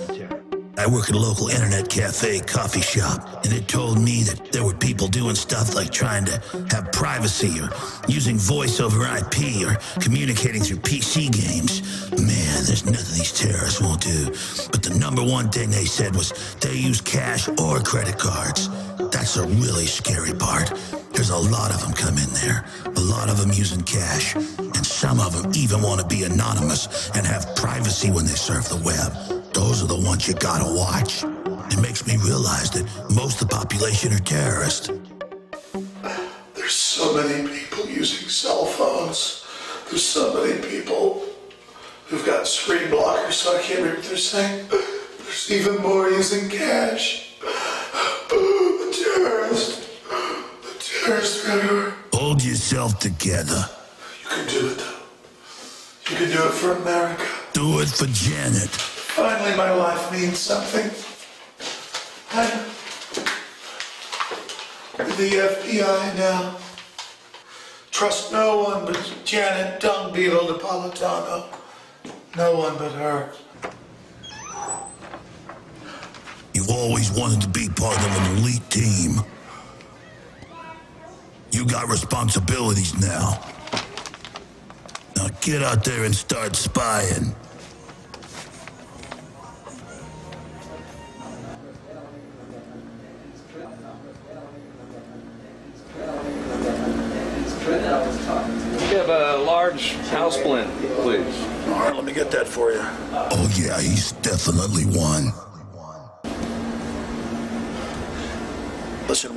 I work at a local internet cafe, coffee shop, and it told me that there were people doing stuff like trying to have privacy or using voice over IP or communicating through PC games. Man, there's nothing these terrorists won't do. But the number one thing they said was they use cash or credit cards. That's a really scary part. There's a lot of them come in there, a lot of them using cash, and some of them even want to be anonymous and have privacy when they surf the web. Those are the ones you gotta watch. It makes me realize that most of the population are terrorists. There's so many people using cell phones. There's so many people who've got screen blockers so I can't read what they're saying. There's even more using cash. The terrorists are everywhere. Hold yourself together. You can do it though. You can do it for America. Do it for Janet. Finally, my life means something. I'm with the FBI now. Trust no one but Janet Dung Beetle Napolitano. No one but her. You've always wanted to be part of an elite team. You got responsibilities now. Now get out there and start spying. We have a large house blend, please. All right, let me get that for you. Oh yeah, he's definitely one. Listen,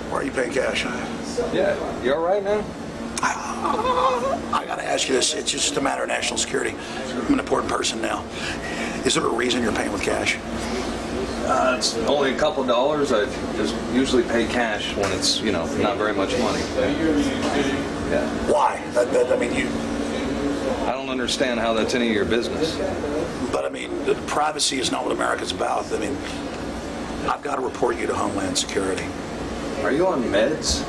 why are you paying cash? Yeah, you all right now? I got to ask you this. It's just a matter of national security. I'm an important person now. Is there a reason you're paying with cash? It's only a couple dollars. I just usually pay cash when it's, you know, not very much money. Yeah. Why? I mean, I don't understand how that's any of your business. But I mean, privacy is not what America's about. I mean, I've got to report you to Homeland Security. Are you on meds?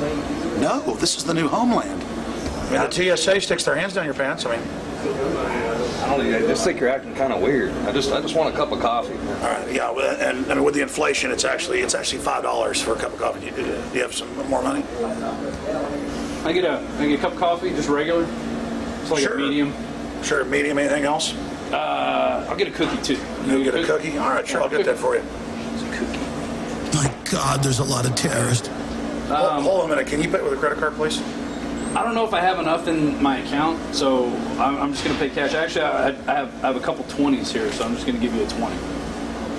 No, this is the new Homeland. I mean, the TSA sticks their hands down your pants. I mean, I just think you're acting kind of weird. I just want a cup of coffee. All right, yeah, and I mean, with the inflation, it's actually $5 for a cup of coffee. Do you have some more money? I get a cup of coffee, just regular. It's like Sure. a medium. Sure, medium. Anything else? I'll get a cookie too. You'll get a cookie? All right, sure, I'll get that for you. It's a cookie. My God, there's a lot of terrorists. Hold on a minute. Can you pay with a credit card, please? I don't know if I have enough in my account, so I'm just going to pay cash. Actually, I have a couple 20s here, so I'm just going to give you a 20. Is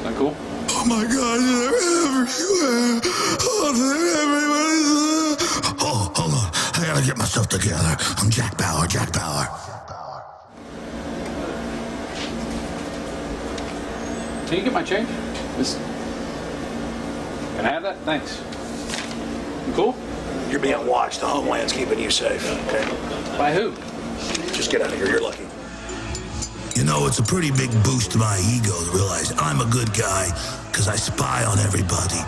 that cool? Oh my God, they're everywhere. Oh, hold on. I gotta get myself together. I'm Jack Bauer. Can you get my change? Can I have that? Thanks. You cool? You're being watched. The Homeland's keeping you safe. Okay. By who? Just get out of here. You're lucky. You know, it's a pretty big boost to my ego to realize I'm a good guy because I spy on everybody.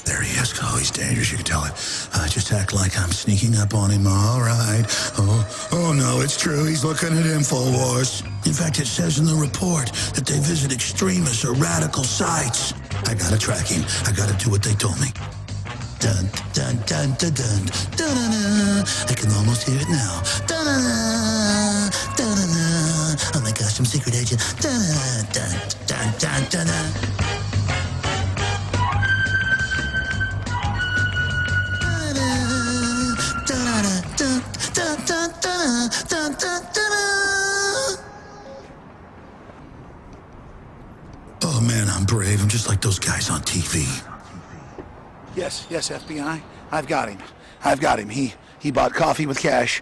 There he is. Oh, he's dangerous. You can tell it. I just act like I'm sneaking up on him. All right. Oh no, it's true. He's looking at Infowars. In fact, it says in the report that they visit extremist or radical sites. I gotta track him. I gotta do what they told me. Dun dun dun dun dun dun dun dun. I can almost hear it now. Dun dun dun dun dun. Oh my gosh, I'm secret agent. Dun dun dun dun dun dun. Oh man, I'm brave. I'm just like those guys on TV. Yes, FBI. I've got him. He bought coffee with cash,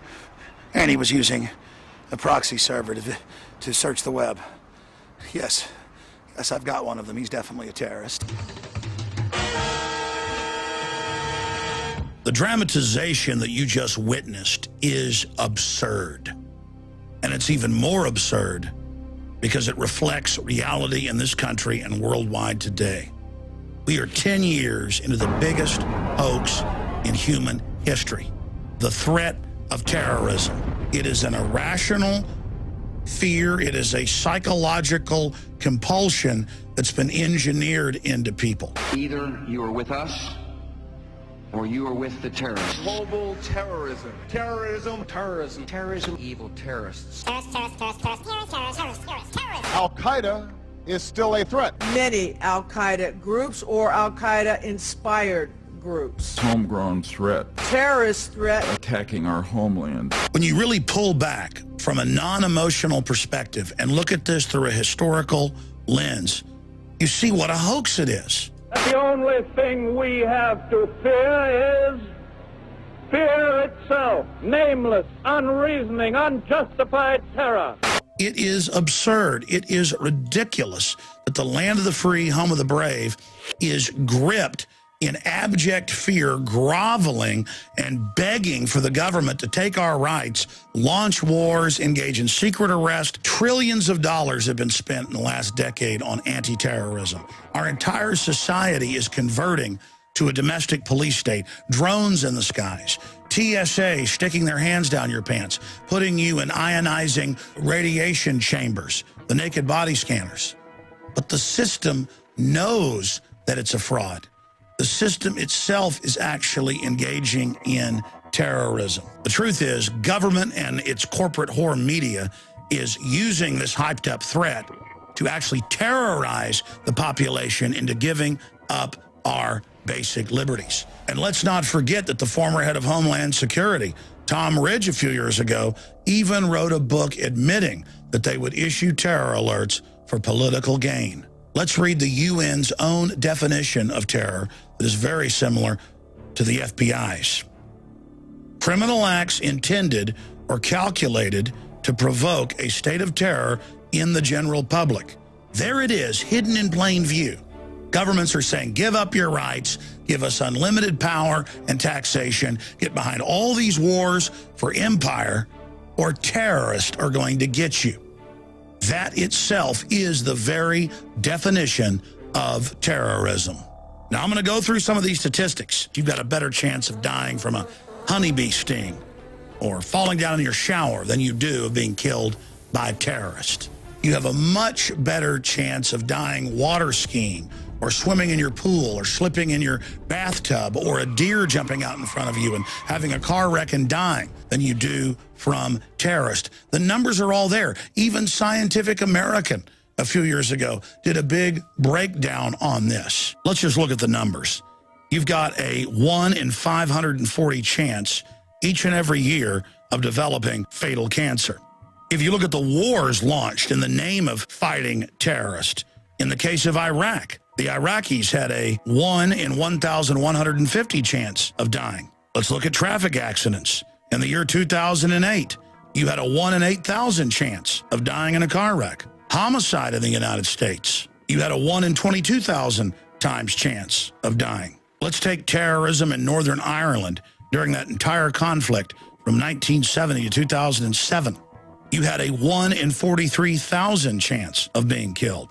and he was using a proxy server to search the web. Yes, I've got one of them. He's definitely a terrorist. The dramatization that you just witnessed is absurd. And it's even more absurd because it reflects reality in this country and worldwide today. We are 10 years into the biggest hoax in human history. The threat of terrorism. It is an irrational fear. It is a psychological compulsion that's been engineered into people. Either you are with us or you are with the terrorists. Global terrorism. Terrorism. Evil terrorists. Al-Qaeda is still a threat. Many Al-Qaeda groups or Al-Qaeda inspired groups. Homegrown threat. Terrorist threat. Attacking our homeland. When you really pull back from a non-emotional perspective and look at this through a historical lens, you see what a hoax it is. The only thing we have to fear is fear itself. Nameless, unreasoning, unjustified terror. It is absurd. It is ridiculous that the land of the free, home of the brave, is gripped in abject fear, groveling and begging for the government to take our rights, launch wars, engage in secret arrest. Trillions of dollars have been spent in the last decade on anti-terrorism. Our entire society is converting to a domestic police state, drones in the skies, TSA sticking their hands down your pants, putting you in ionizing radiation chambers, the naked body scanners. But the system knows that it's a fraud. The system itself is actually engaging in terrorism. The truth is, government and its corporate whore media is using this hyped up threat to actually terrorize the population into giving up our basic liberties. And let's not forget that the former head of Homeland Security, Tom Ridge, a few years ago, even wrote a book admitting that they would issue terror alerts for political gain. Let's read the UN's own definition of terror that is very similar to the FBI's. Criminal acts intended or calculated to provoke a state of terror in the general public. There it is, hidden in plain view. Governments are saying, give up your rights, give us unlimited power and taxation, get behind all these wars for empire, or terrorists are going to get you. That itself is the very definition of terrorism. Now, I'm going to go through some of these statistics. You've got a better chance of dying from a honeybee sting or falling down in your shower than you do of being killed by a terrorist. You have a much better chance of dying water skiing or swimming in your pool or slipping in your bathtub or a deer jumping out in front of you and having a car wreck and dying than you do from terrorists. The numbers are all there. Even Scientific American a few years ago did a big breakdown on this. Let's just look at the numbers. You've got a 1 in 540 chance each and every year of developing fatal cancer. If you look at the wars launched in the name of fighting terrorists, in the case of Iraq, the Iraqis had a 1 in 1,150 chance of dying. Let's look at traffic accidents. In the year 2008, you had a 1 in 8,000 chance of dying in a car wreck. Homicide in the United States, you had a 1 in 22,000 times chance of dying. Let's take terrorism in Northern Ireland during that entire conflict from 1970 to 2007. You had a 1 in 43,000 chance of being killed.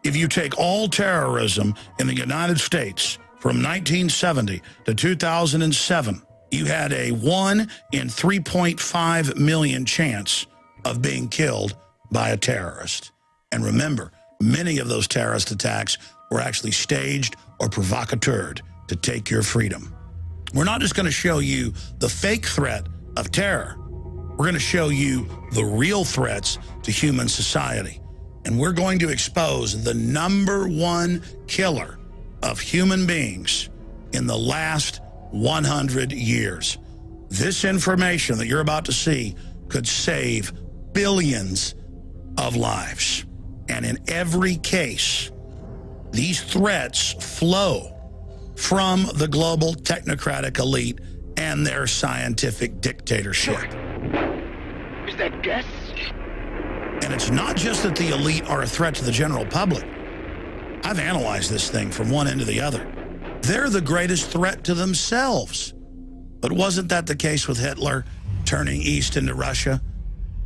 If you take all terrorism in the United States from 1970 to 2007, you had a 1 in 3.5 million chance of being killed by a terrorist. And remember, many of those terrorist attacks were actually staged or provocateured to take your freedom. We're not just going to show you the fake threat of terror. We're going to show you the real threats to human society. And we're going to expose the #1 killer of human beings in the last 100 years. This information that you're about to see could save billions of lives. And in every case, these threats flow from the global technocratic elite and their scientific dictatorship. Is that gas? And it's not just that the elite are a threat to the general public. I've analyzed this thing from one end to the other. They're the greatest threat to themselves. But wasn't that the case with Hitler turning east into Russia,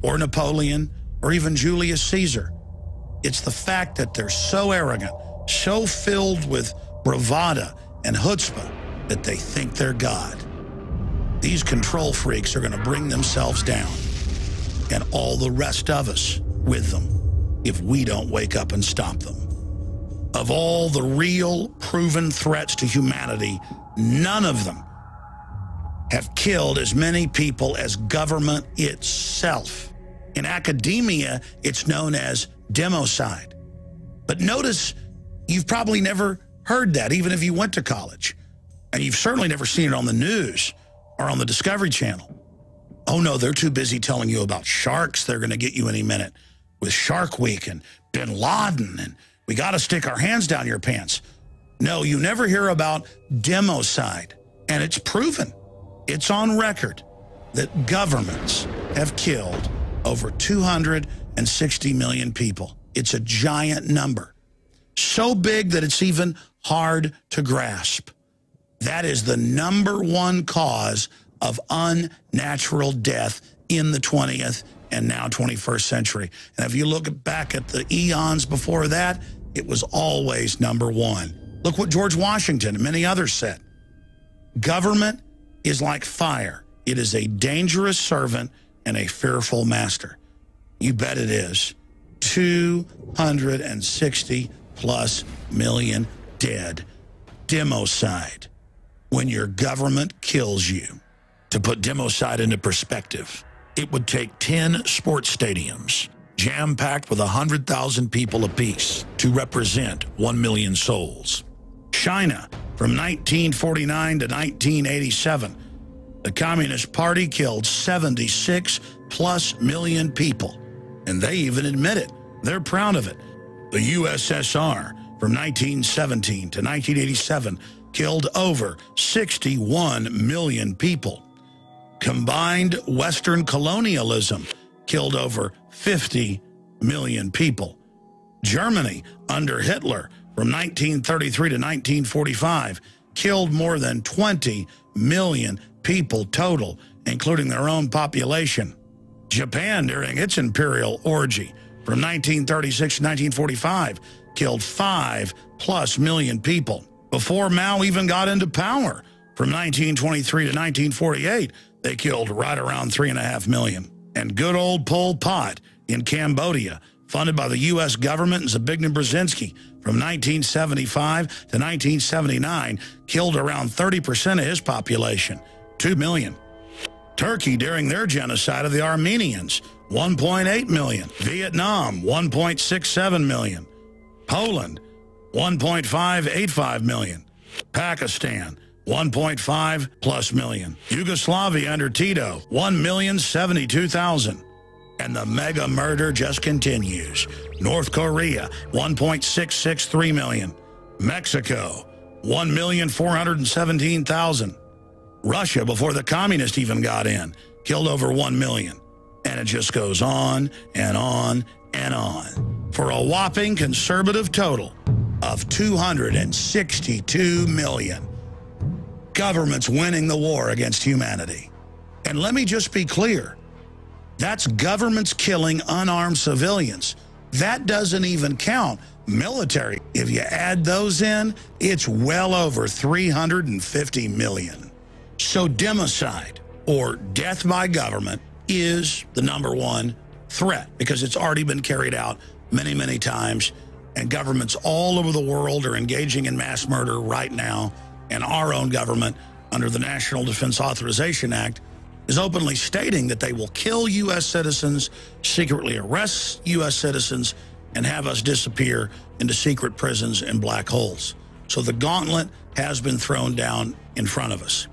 or Napoleon, or even Julius Caesar? It's the fact that they're so arrogant, so filled with bravado and chutzpah that they think they're God. These control freaks are going to bring themselves down, and all the rest of us with them, if we don't wake up and stop them. Of all the real proven threats to humanity, none of them have killed as many people as government itself. In academia, it's known as democide. But notice, you've probably never heard that, even if you went to college. And you've certainly never seen it on the news or on the Discovery Channel. Oh no, they're too busy telling you about sharks. They're going to get you any minute with Shark Week and Bin Laden, and we got to stick our hands down your pants. No, you never hear about democide. And it's proven, it's on record, that governments have killed over 260 million people. It's a giant number. So big that it's even hard to grasp. That is the #1 cause of unnatural death in the 20th and now 21st century. And if you look back at the eons before that, it was always #1. Look what George Washington and many others said. Government is like fire. It is a dangerous servant and a fearful master. You bet it is. 260+ million dead. Democide. When your government kills you. To put democide into perspective, it would take 10 sports stadiums, jam-packed with 100,000 people apiece, to represent 1 million souls. China From 1949 to 1987, the Communist Party killed 76+ million people. And they even admit it. They're proud of it. The USSR, from 1917 to 1987, killed over 61 million people. Combined Western colonialism killed over 50 million people. Germany, under Hitler, from 1933 to 1945, killed more than 20 million people total, including their own population. Japan, during its imperial orgy, from 1936 to 1945, killed 5+ million people. Before Mao even got into power, from 1923 to 1948, they killed right around 3.5 million. And good old Pol Pot in Cambodia, funded by the U.S. government and Zbigniew Brzezinski, from 1975 to 1979, killed around 30% of his population, 2 million. Turkey, during their genocide of the Armenians, 1.8 million. Vietnam, 1.67 million. Poland, 1.585 million. Pakistan, 1.5+ million. Yugoslavia under Tito, 1,072,000. And the mega murder just continues. North Korea, 1.663 million. Mexico, 1,417,000. Russia, before the communists even got in, killed over 1 million. And it just goes on and on and on, for a whopping conservative total of 262 million. Governments winning the war against humanity. And let me just be clear. That's governments killing unarmed civilians. That doesn't even count military. If you add those in, it's well over 350 million. So democide, or death by government, is the #1 threat because it's already been carried out many, many times. And governments all over the world are engaging in mass murder right now. And our own government, under the National Defense Authorization Act, is openly stating that they will kill U.S. citizens, secretly arrest U.S. citizens, and have us disappear into secret prisons and black holes. So the gauntlet has been thrown down in front of us.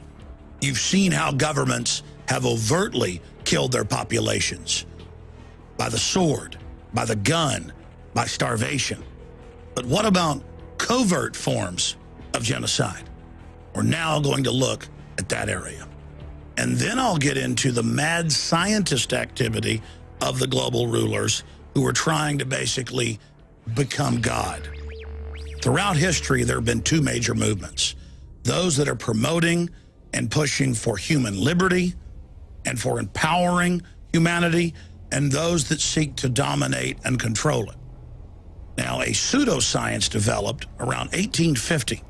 You've seen how governments have overtly killed their populations by the sword, by the gun, by starvation. But what about covert forms of genocide? We're now going to look at that area. And then I'll get into the mad scientist activity of the global rulers who are trying to basically become God. Throughout history, there have been two major movements. Those that are promoting and pushing for human liberty and for empowering humanity, and those that seek to dominate and control it. Now, a pseudoscience developed around 1850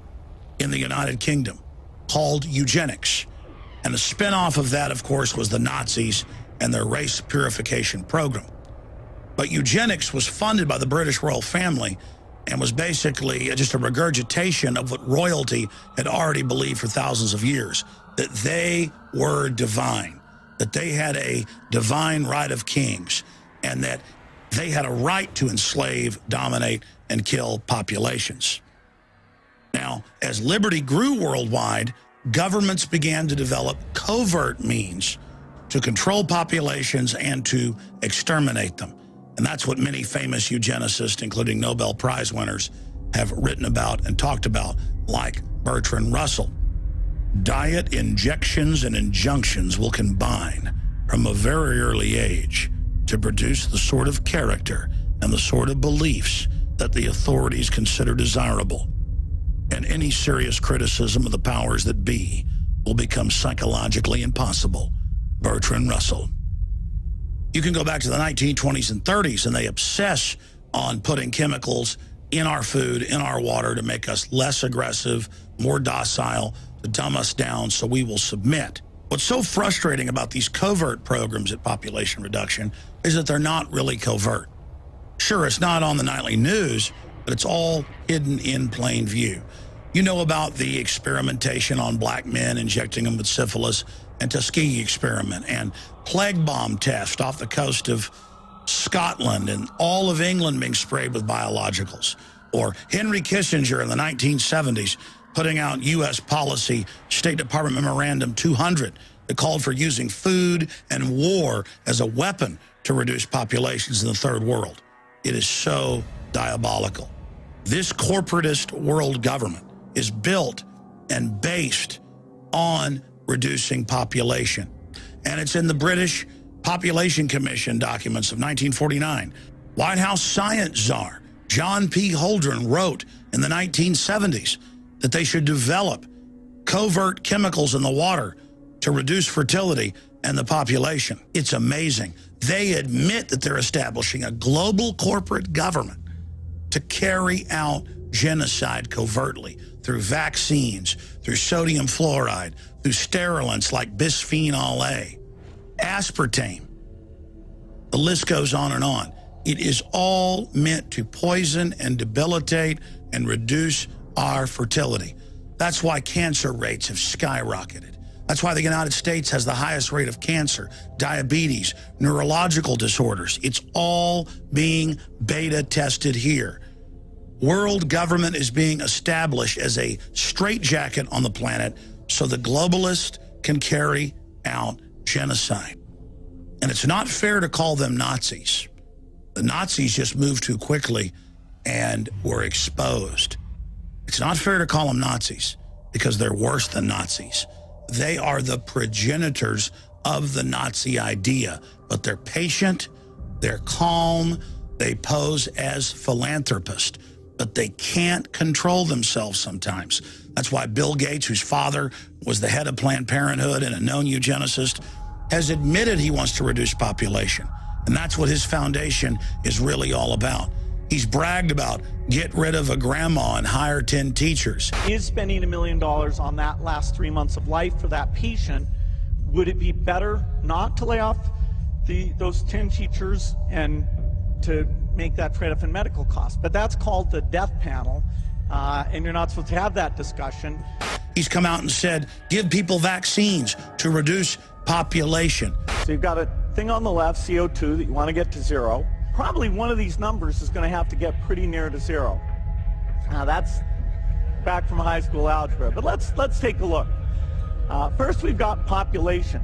in the United Kingdom called eugenics. And the spinoff of that, of course, was the Nazis and their race purification program. But eugenics was funded by the British royal family and was basically just a regurgitation of what royalty had already believed for thousands of years, that they were divine, that they had a divine right of kings, and that they had a right to enslave, dominate, and kill populations. Now, as liberty grew worldwide, governments began to develop covert means to control populations and to exterminate them. And that's what many famous eugenicists, including Nobel Prize winners, have written about and talked about, like Bertrand Russell. Diet, injections, and injunctions will combine from a very early age to produce the sort of character and the sort of beliefs that the authorities consider desirable. And any serious criticism of the powers that be will become psychologically impossible. Bertrand Russell. You can go back to the 1920s and 30s, and they obsess on putting chemicals in our food, in our water, to make us less aggressive, more docile, to dumb us down so we will submit. What's so frustrating about these covert programs at population reduction is that they're not really covert. Sure, it's not on the nightly news, but it's all hidden in plain view. You know about the experimentation on black men, injecting them with syphilis, and Tuskegee experiment, and plague bomb test off the coast of Scotland, and all of England being sprayed with biologicals. Or Henry Kissinger in the 1970s putting out U.S. policy, State Department Memorandum 200, that called for using food and war as a weapon to reduce populations in the third world. It is so diabolical. This corporatist world government is built and based on reducing population. And it's in the British Population Commission documents of 1949. White House science czar John P. Holdren wrote in the 1970s that they should develop covert chemicals in the water to reduce fertility and the population. It's amazing. They admit that they're establishing a global corporate government to carry out genocide covertly through vaccines, through sodium fluoride, through sterilants like bisphenol A, aspartame. The list goes on and on. It is all meant to poison and debilitate and reduce our fertility. That's why cancer rates have skyrocketed. That's why the United States has the highest rate of cancer, diabetes, neurological disorders. It's all being beta tested here. World government is being established as a straitjacket on the planet so the globalists can carry out genocide. And it's not fair to call them Nazis. The Nazis just moved too quickly and were exposed. It's not fair to call them Nazis because they're worse than Nazis. They are the progenitors of the Nazi idea, but they're patient, they're calm, they pose as philanthropists, but they can't control themselves sometimes. That's why Bill Gates, whose father was the head of Planned Parenthood and a known eugenicist, has admitted he wants to reduce population. And that's what his foundation is really all about. He's bragged about get rid of a grandma and hire 10 teachers. Is spending $1 million on that last 3 months of life for that patient, would it be better not to lay off those 10 teachers and to make that trade-off in medical costs? But that's called the death panel, and you're not supposed to have that discussion. He's come out and said, give people vaccines to reduce population. So you've got a thing on the left, CO2, that you want to get to zero. Probably one of these numbers is going to have to get pretty near to zero. Now that's back from high school algebra, but let's take a look. First, we've got population.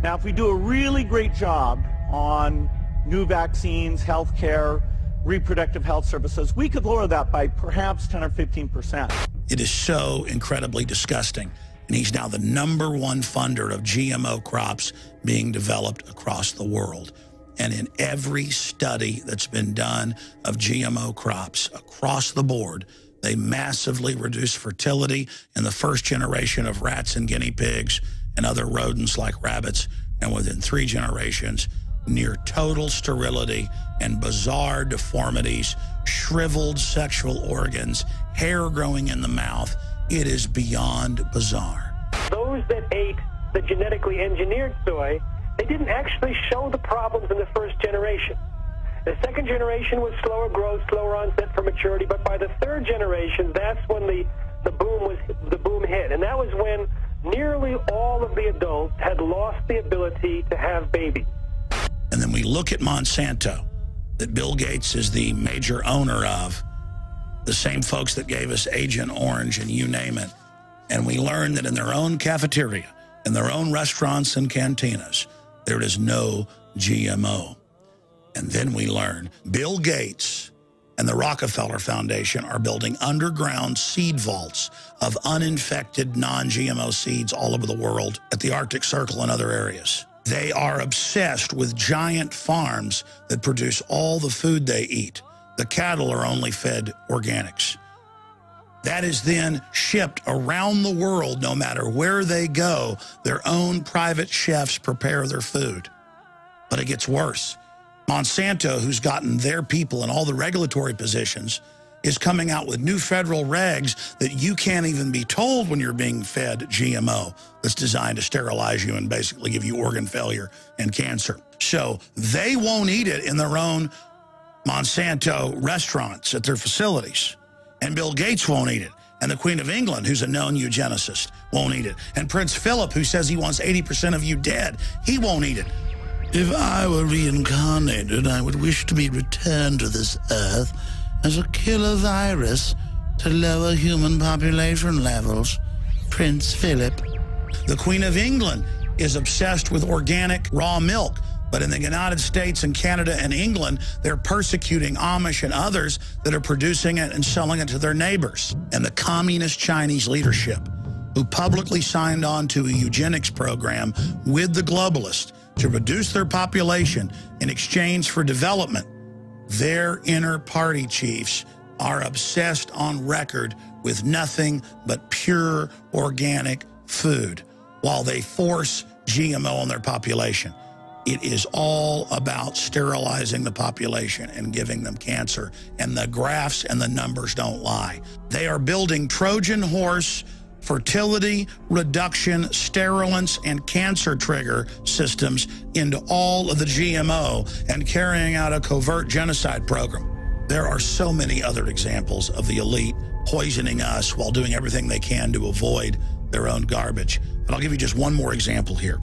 Now, if we do a really great job on new vaccines, healthcare, reproductive health services, we could lower that by perhaps 10 or 15%. It is so incredibly disgusting. And he's now the #1 funder of GMO crops being developed across the world. And in every study that's been done of GMO crops across the board, they massively reduce fertility in the first generation of rats and guinea pigs and other rodents like rabbits. And within 3 generations, near total sterility and bizarre deformities, shriveled sexual organs, hair growing in the mouth. It is beyond bizarre. Those that ate the genetically engineered soy, they didn't actually show the problems in the first generation. The second generation was slower growth, slower onset for maturity, but by the third generation, that's when the boom hit. And that was when nearly all of the adults had lost the ability to have babies. And then we look at Monsanto, that Bill Gates is the major owner of, the same folks that gave us Agent Orange and you name it. And we learn that in their own cafeteria, in their own restaurants and cantinas, there is no GMO. And then we learn Bill Gates and the Rockefeller Foundation are building underground seed vaults of uninfected non-GMO seeds all over the world at the Arctic Circle and other areas. They are obsessed with giant farms that produce all the food they eat. The cattle are only fed organics. That is then shipped around the world, no matter where they go. Their own private chefs prepare their food. But it gets worse. Monsanto, who's gotten their people in all the regulatory positions, is coming out with new federal regs that you can't even be told when you're being fed GMO that's designed to sterilize you and basically give you organ failure and cancer. So they won't eat it in their own Monsanto restaurants at their facilities. And Bill Gates won't eat it. And the Queen of England, who's a known eugenicist, won't eat it. And Prince Philip, who says he wants 80% of you dead, he won't eat it. If I were reincarnated, I would wish to be returned to this earth as a killer virus to lower human population levels. Prince Philip. The Queen of England is obsessed with organic raw milk. But in the United States and Canada and England, they're persecuting Amish and others that are producing it and selling it to their neighbors. And the communist Chinese leadership, who publicly signed on to a eugenics program with the globalists to reduce their population in exchange for development, their inner party chiefs are obsessed on record with nothing but pure organic food while they force GMO on their population. It is all about sterilizing the population and giving them cancer. And the graphs and the numbers don't lie. They are building Trojan horse fertility reduction, sterilants, and cancer trigger systems into all of the GMO and carrying out a covert genocide program. There are so many other examples of the elite poisoning us while doing everything they can to avoid their own garbage. But I'll give you just one more example here,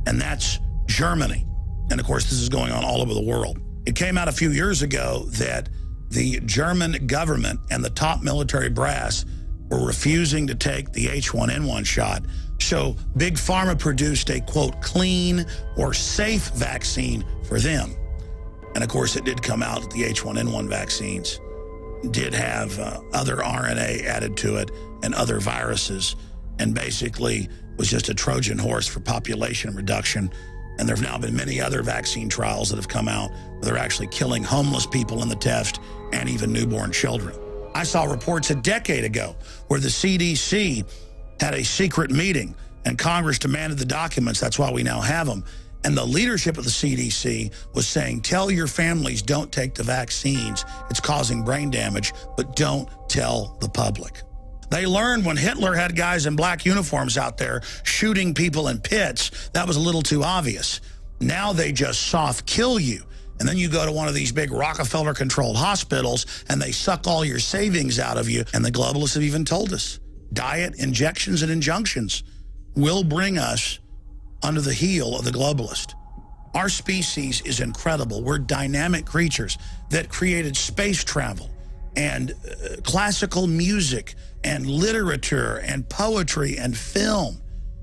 and that's Germany. And of course, this is going on all over the world. It came out a few years ago that the German government and the top military brass were refusing to take the H1N1 shot. So Big Pharma produced a, quote, clean or safe vaccine for them. And of course, it did come out that the H1N1 vaccines did have other RNA added to it and other viruses, and basically was just a Trojan horse for population reduction. And there have now been many other vaccine trials that have come out where they're actually killing homeless people in the test and even newborn children. I saw reports a decade ago where the CDC had a secret meeting and Congress demanded the documents. That's why we now have them. And the leadership of the CDC was saying, tell your families don't take the vaccines. It's causing brain damage, but don't tell the public. They learned when Hitler had guys in black uniforms out there shooting people in pits, that was a little too obvious. Now they just soft kill you. And then you go to one of these big Rockefeller-controlled hospitals and they suck all your savings out of you. And the globalists have even told us, diet, injections, and injunctions will bring us under the heel of the globalist. Our species is incredible. We're dynamic creatures that created space travel and classical music and literature and poetry and film.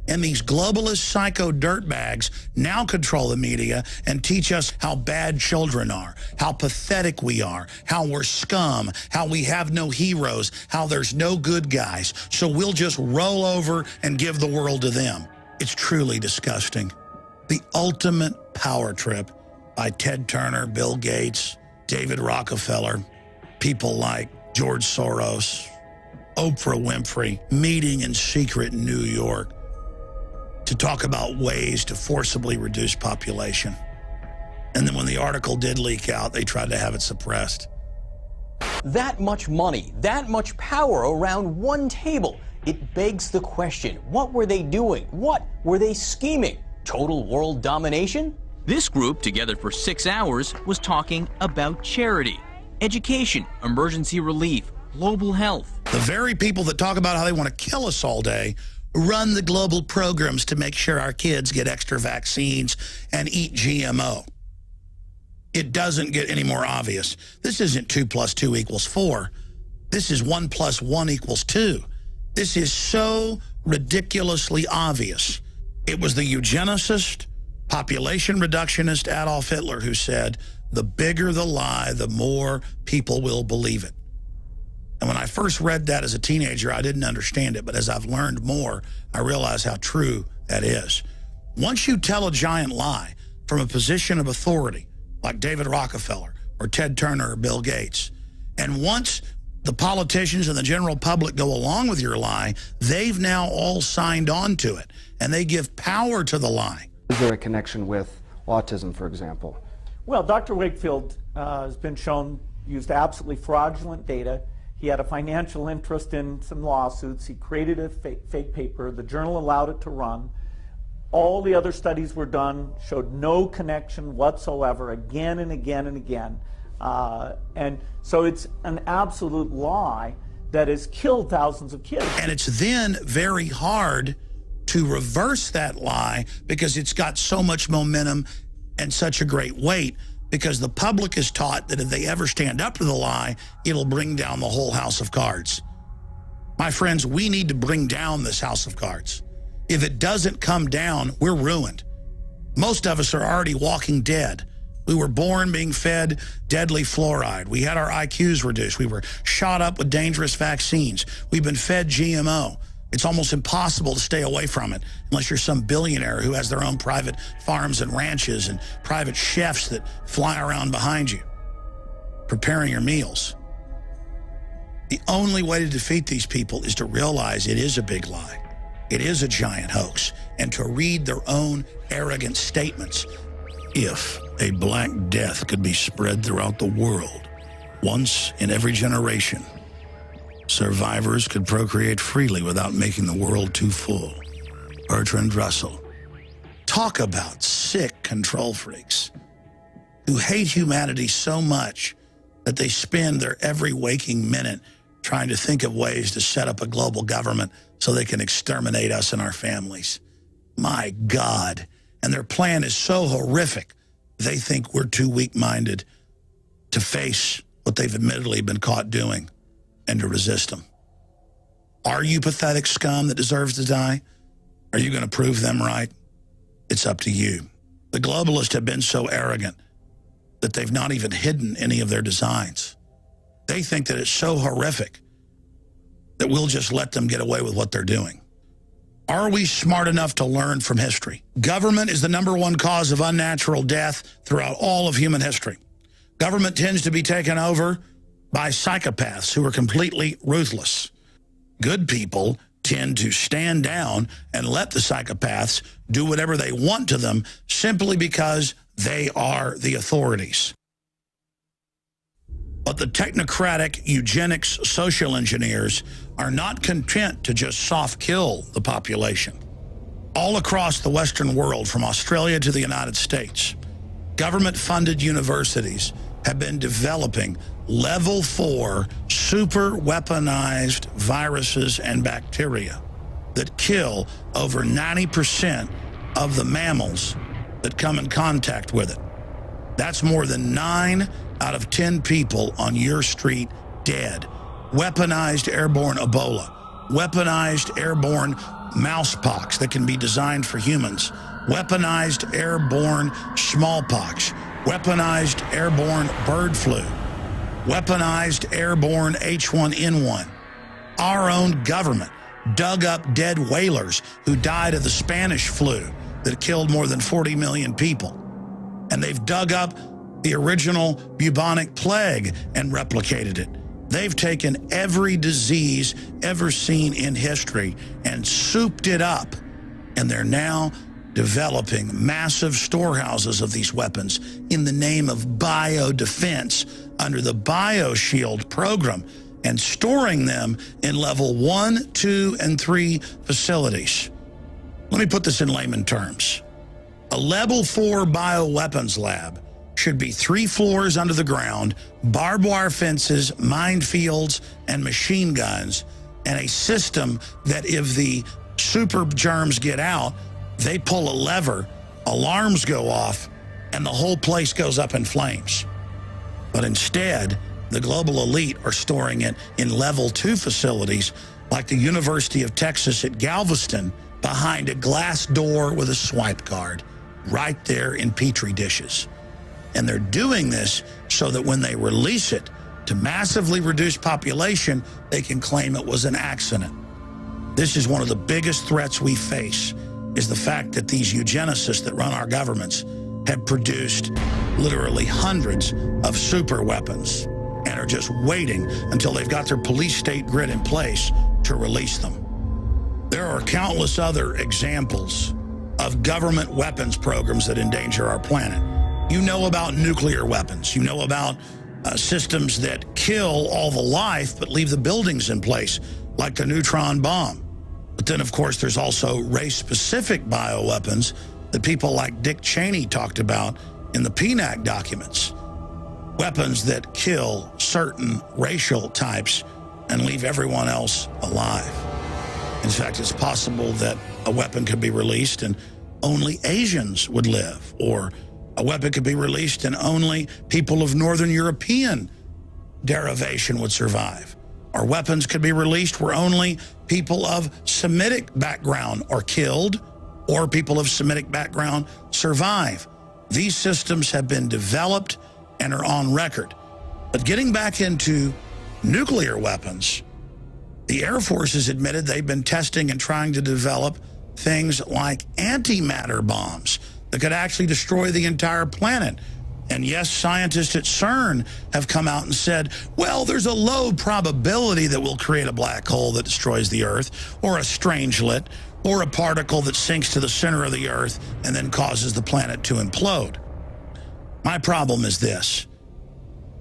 And these globalist psycho dirtbags now control the media and teach us how bad children are, how pathetic we are, how we're scum, how we have no heroes, how there's no good guys. So we'll just roll over and give the world to them. It's truly disgusting. The ultimate power trip by Ted Turner, Bill Gates, David Rockefeller, people like George Soros, Oprah Winfrey, meeting in secret in New York to talk about ways to forcibly reduce population. And then when the article did leak out, they tried to have it suppressed. That much money, that much power around one table. It begs the question, what were they doing? What were they scheming? Total world domination? This group, together for 6 hours, was talking about charity, education, emergency relief, global health. The very people that talk about how they want to kill us all day run the global programs to make sure our kids get extra vaccines and eat GMO. It doesn't get any more obvious. This isn't 2 + 2 = 4. This is 1 + 1 = 2. This is so ridiculously obvious. It was the eugenicist, population reductionist Adolf Hitler who said, the bigger the lie, the more people will believe it. And when I first read that as a teenager, I didn't understand it. But as I've learned more, I realize how true that is. Once you tell a giant lie from a position of authority, like David Rockefeller or Ted Turner or Bill Gates, and once the politicians and the general public go along with your lie, they've now all signed on to it. And they give power to the lie. Is there a connection with autism, for example? Well, Dr. Wakefield has been shown used absolutely fraudulent data. He had a financial interest in some lawsuits. He created a fake paper. The journal allowed it to run. All the other studies were done, showed no connection whatsoever, again and again and again. And so it's an absolute lie that has killed thousands of kids. And it's then very hard to reverse that lie because it's got so much momentum and such a great weight, because the public is taught that if they ever stand up to the lie, it'll bring down the whole house of cards. My friends, we need to bring down this house of cards. If it doesn't come down, we're ruined. Most of us are already walking dead. We were born being fed deadly fluoride. We had our IQs reduced. We were shot up with dangerous vaccines. We've been fed GMO. It's almost impossible to stay away from it unless you're some billionaire who has their own private farms and ranches and private chefs that fly around behind you, preparing your meals. The only way to defeat these people is to realize it is a big lie. It is a giant hoax, and to read their own arrogant statements. If a Black Death could be spread throughout the world, once in every generation, survivors could procreate freely without making the world too full. Bertrand Russell. Talk about sick control freaks who hate humanity so much that they spend their every waking minute trying to think of ways to set up a global government so they can exterminate us and our families. My God. And their plan is so horrific, they think we're too weak-minded to face what they've admittedly been caught doing and to resist them. Are you pathetic scum that deserves to die? Are you going to prove them right? It's up to you. The globalists have been so arrogant that they've not even hidden any of their designs. They think that it's so horrific that we'll just let them get away with what they're doing. Are we smart enough to learn from history? Government is the #1 cause of unnatural death throughout all of human history. Government tends to be taken over by psychopaths who are completely ruthless. Good people tend to stand down and let the psychopaths do whatever they want to them simply because they are the authorities. But the technocratic eugenics social engineers are not content to just soft kill the population. All across the Western world, from Australia to the United States, government-funded universities have been developing level 4 super weaponized viruses and bacteria that kill over 90% of the mammals that come in contact with it. That's more than 9 out of 10 people on your street dead. Weaponized airborne Ebola, weaponized airborne mousepox that can be designed for humans, weaponized airborne smallpox, weaponized airborne bird flu, weaponized airborne H1N1. Our own government dug up dead whalers who died of the Spanish flu that killed more than 40 million people. And they've dug up the original bubonic plague and replicated it. They've taken every disease ever seen in history and souped it up. And they're now developing massive storehouses of these weapons in the name of biodefense under the BioShield program and storing them in level 1, 2, and 3 facilities. Let me put this in layman terms. A level 4 bioweapons lab should be 3 floors under the ground, barbed wire fences, minefields, and machine guns, and a system that if the super germs get out, they pull a lever, alarms go off, and the whole place goes up in flames. But instead, the global elite are storing it in level 2 facilities like the University of Texas at Galveston behind a glass door with a swipe card right there in Petri dishes. And they're doing this so that when they release it to massively reduce population, they can claim it was an accident. This is one of the biggest threats we face, is the fact that these eugenicists that run our governments have produced literally hundreds of super weapons and are just waiting until they've got their police state grid in place to release them. There are countless other examples of government weapons programs that endanger our planet. You know about nuclear weapons. You know about systems that kill all the life but leave the buildings in place, like the neutron bomb. But then, of course, there's also race-specific bioweapons that people like Dick Cheney talked about in the PNAC documents. Weapons that kill certain racial types and leave everyone else alive. In fact, it's possible that a weapon could be released and only Asians would live, or a weapon could be released and only people of Northern European derivation would survive. or weapons could be released where only people of Semitic background are killed or people of Semitic background survive. These systems have been developed and are on record. But getting back into nuclear weapons, the Air Force has admitted they've been testing and trying to develop things like antimatter bombs that could actually destroy the entire planet. And yes, scientists at CERN have come out and said, well, there's a low probability that we'll create a black hole that destroys the Earth, or a strangelet, or a particle that sinks to the center of the Earth and then causes the planet to implode. My problem is this.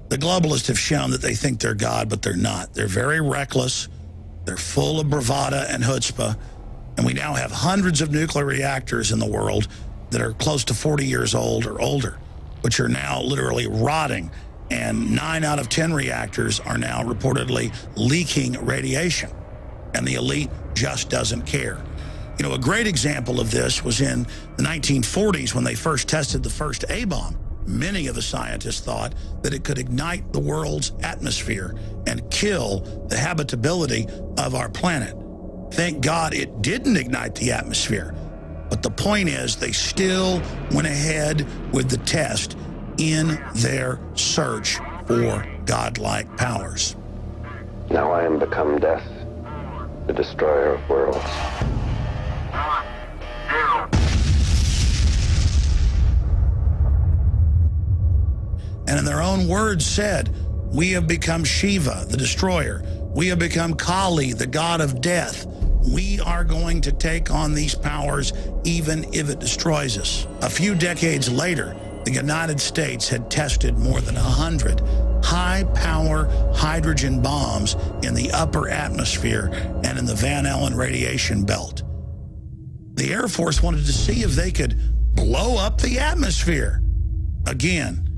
The globalists have shown that they think they're God, but they're not. They're very reckless. They're full of bravada and chutzpah. And we now have hundreds of nuclear reactors in the world that are close to 40 years old or older, which are now literally rotting. And 9 out of 10 reactors are now reportedly leaking radiation. And the elite just doesn't care. You know, a great example of this was in the 1940s when they first tested the first A-bomb. Many of the scientists thought that it could ignite the world's atmosphere and kill the habitability of our planet. Thank God it didn't ignite the atmosphere. But the point is, they still went ahead with the test in their search for godlike powers. Now I am become death, the destroyer of worlds. And in their own words said, we have become Shiva, the destroyer. We have become Kali, the god of death. We are going to take on these powers even if it destroys us. A few decades later, the United States had tested more than 100 high-power hydrogen bombs in the upper atmosphere and in the Van Allen radiation belt. The Air Force wanted to see if they could blow up the atmosphere. Again,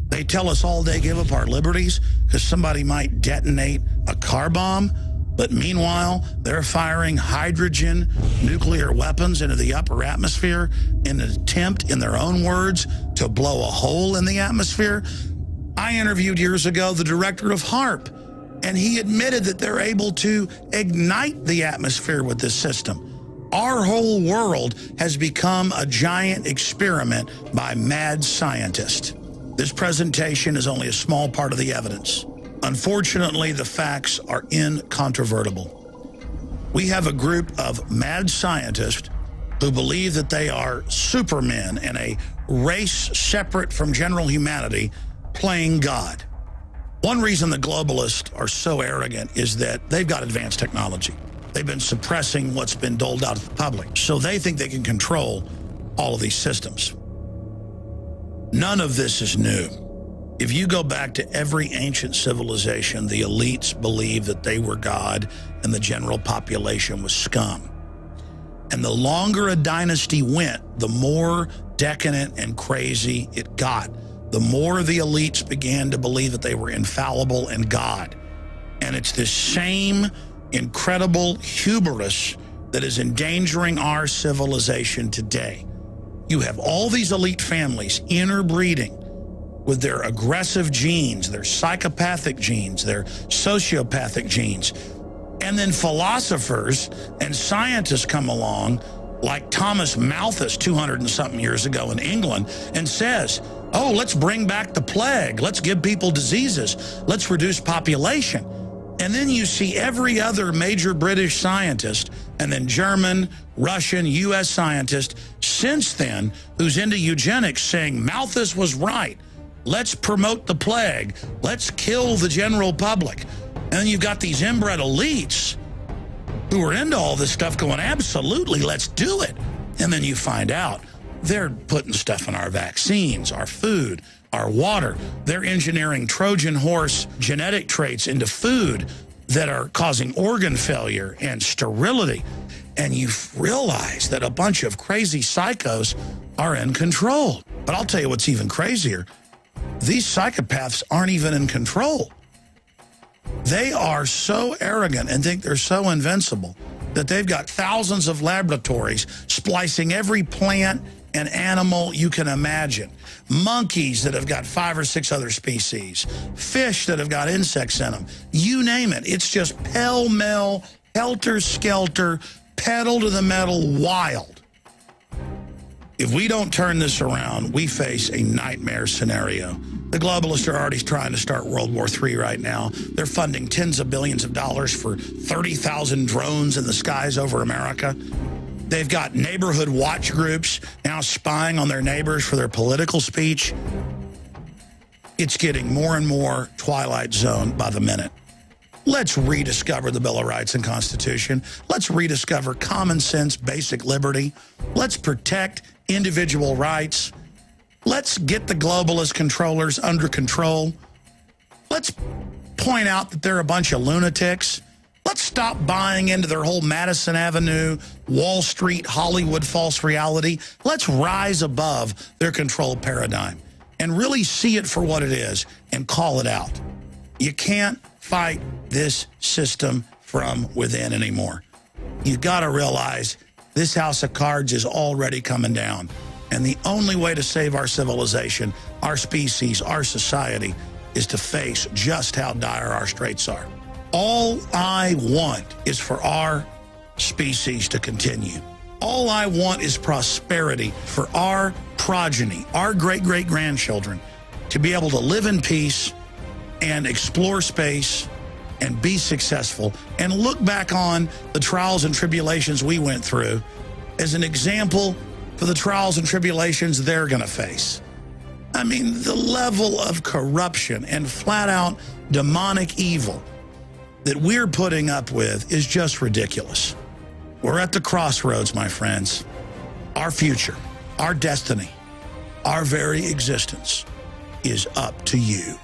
they tell us all day give up our liberties because somebody might detonate a car bomb, but meanwhile, they're firing hydrogen nuclear weapons into the upper atmosphere in an attempt, in their own words, to blow a hole in the atmosphere. I interviewed years ago the director of HAARP, and he admitted that they're able to ignite the atmosphere with this system. Our whole world has become a giant experiment by mad scientists. This presentation is only a small part of the evidence. Unfortunately, the facts are incontrovertible. We have a group of mad scientists who believe that they are supermen in a race separate from general humanity playing God. One reason the globalists are so arrogant is that they've got advanced technology. They've been suppressing what's been doled out to the public, so they think they can control all of these systems. None of this is new. If you go back to every ancient civilization, the elites believed that they were God and the general population was scum. And the longer a dynasty went, the more decadent and crazy it got. The more the elites began to believe that they were infallible and God. And it's this same incredible hubris that is endangering our civilization today. You have all these elite families interbreeding with their aggressive genes, their psychopathic genes, their sociopathic genes. And then philosophers and scientists come along, like Thomas Malthus 200 and something years ago in England, and says, oh, let's bring back the plague. Let's give people diseases. Let's reduce population. And then you see every other major British scientist, and then German, Russian, U.S. scientist since then who's into eugenics saying Malthus was right. Let's promote the plague. Let's kill the general public. And then you've got these inbred elites who are into all this stuff going, absolutely, let's do it. And then you find out they're putting stuff in our vaccines, our food, our water. They're engineering Trojan horse genetic traits into food that are causing organ failure and sterility. And you realize that a bunch of crazy psychos are in control. But I'll tell you what's even crazier. These psychopaths aren't even in control. They are so arrogant and think they're so invincible that they've got thousands of laboratories splicing every plant an animal you can imagine. Monkeys that have got 5 or 6 other species. Fish that have got insects in them. You name it. It's just pell-mell, helter-skelter, pedal to the metal, wild. If we don't turn this around, we face a nightmare scenario. The globalists are already trying to start World War III right now. They're funding tens of billions of dollars for 30,000 drones in the skies over America. They've got neighborhood watch groups now spying on their neighbors for their political speech. It's getting more and more Twilight Zone by the minute. Let's rediscover the Bill of Rights and Constitution. Let's rediscover common sense, basic liberty. Let's protect individual rights. Let's get the globalist controllers under control. Let's point out that they're a bunch of lunatics. Let's stop buying into their whole Madison Avenue, Wall Street, Hollywood false reality. Let's rise above their control paradigm and really see it for what it is and call it out. You can't fight this system from within anymore. You've got to realize this house of cards is already coming down. And the only way to save our civilization, our species, our society, is to face just how dire our straits are. All I want is for our species to continue. All I want is prosperity for our progeny, our great-great-grandchildren, to be able to live in peace and explore space and be successful and look back on the trials and tribulations we went through as an example for the trials and tribulations they're going to face. I mean, the level of corruption and flat-out demonic evil that we're putting up with is just ridiculous. We're at the crossroads, my friends. Our future, our destiny, our very existence is up to you.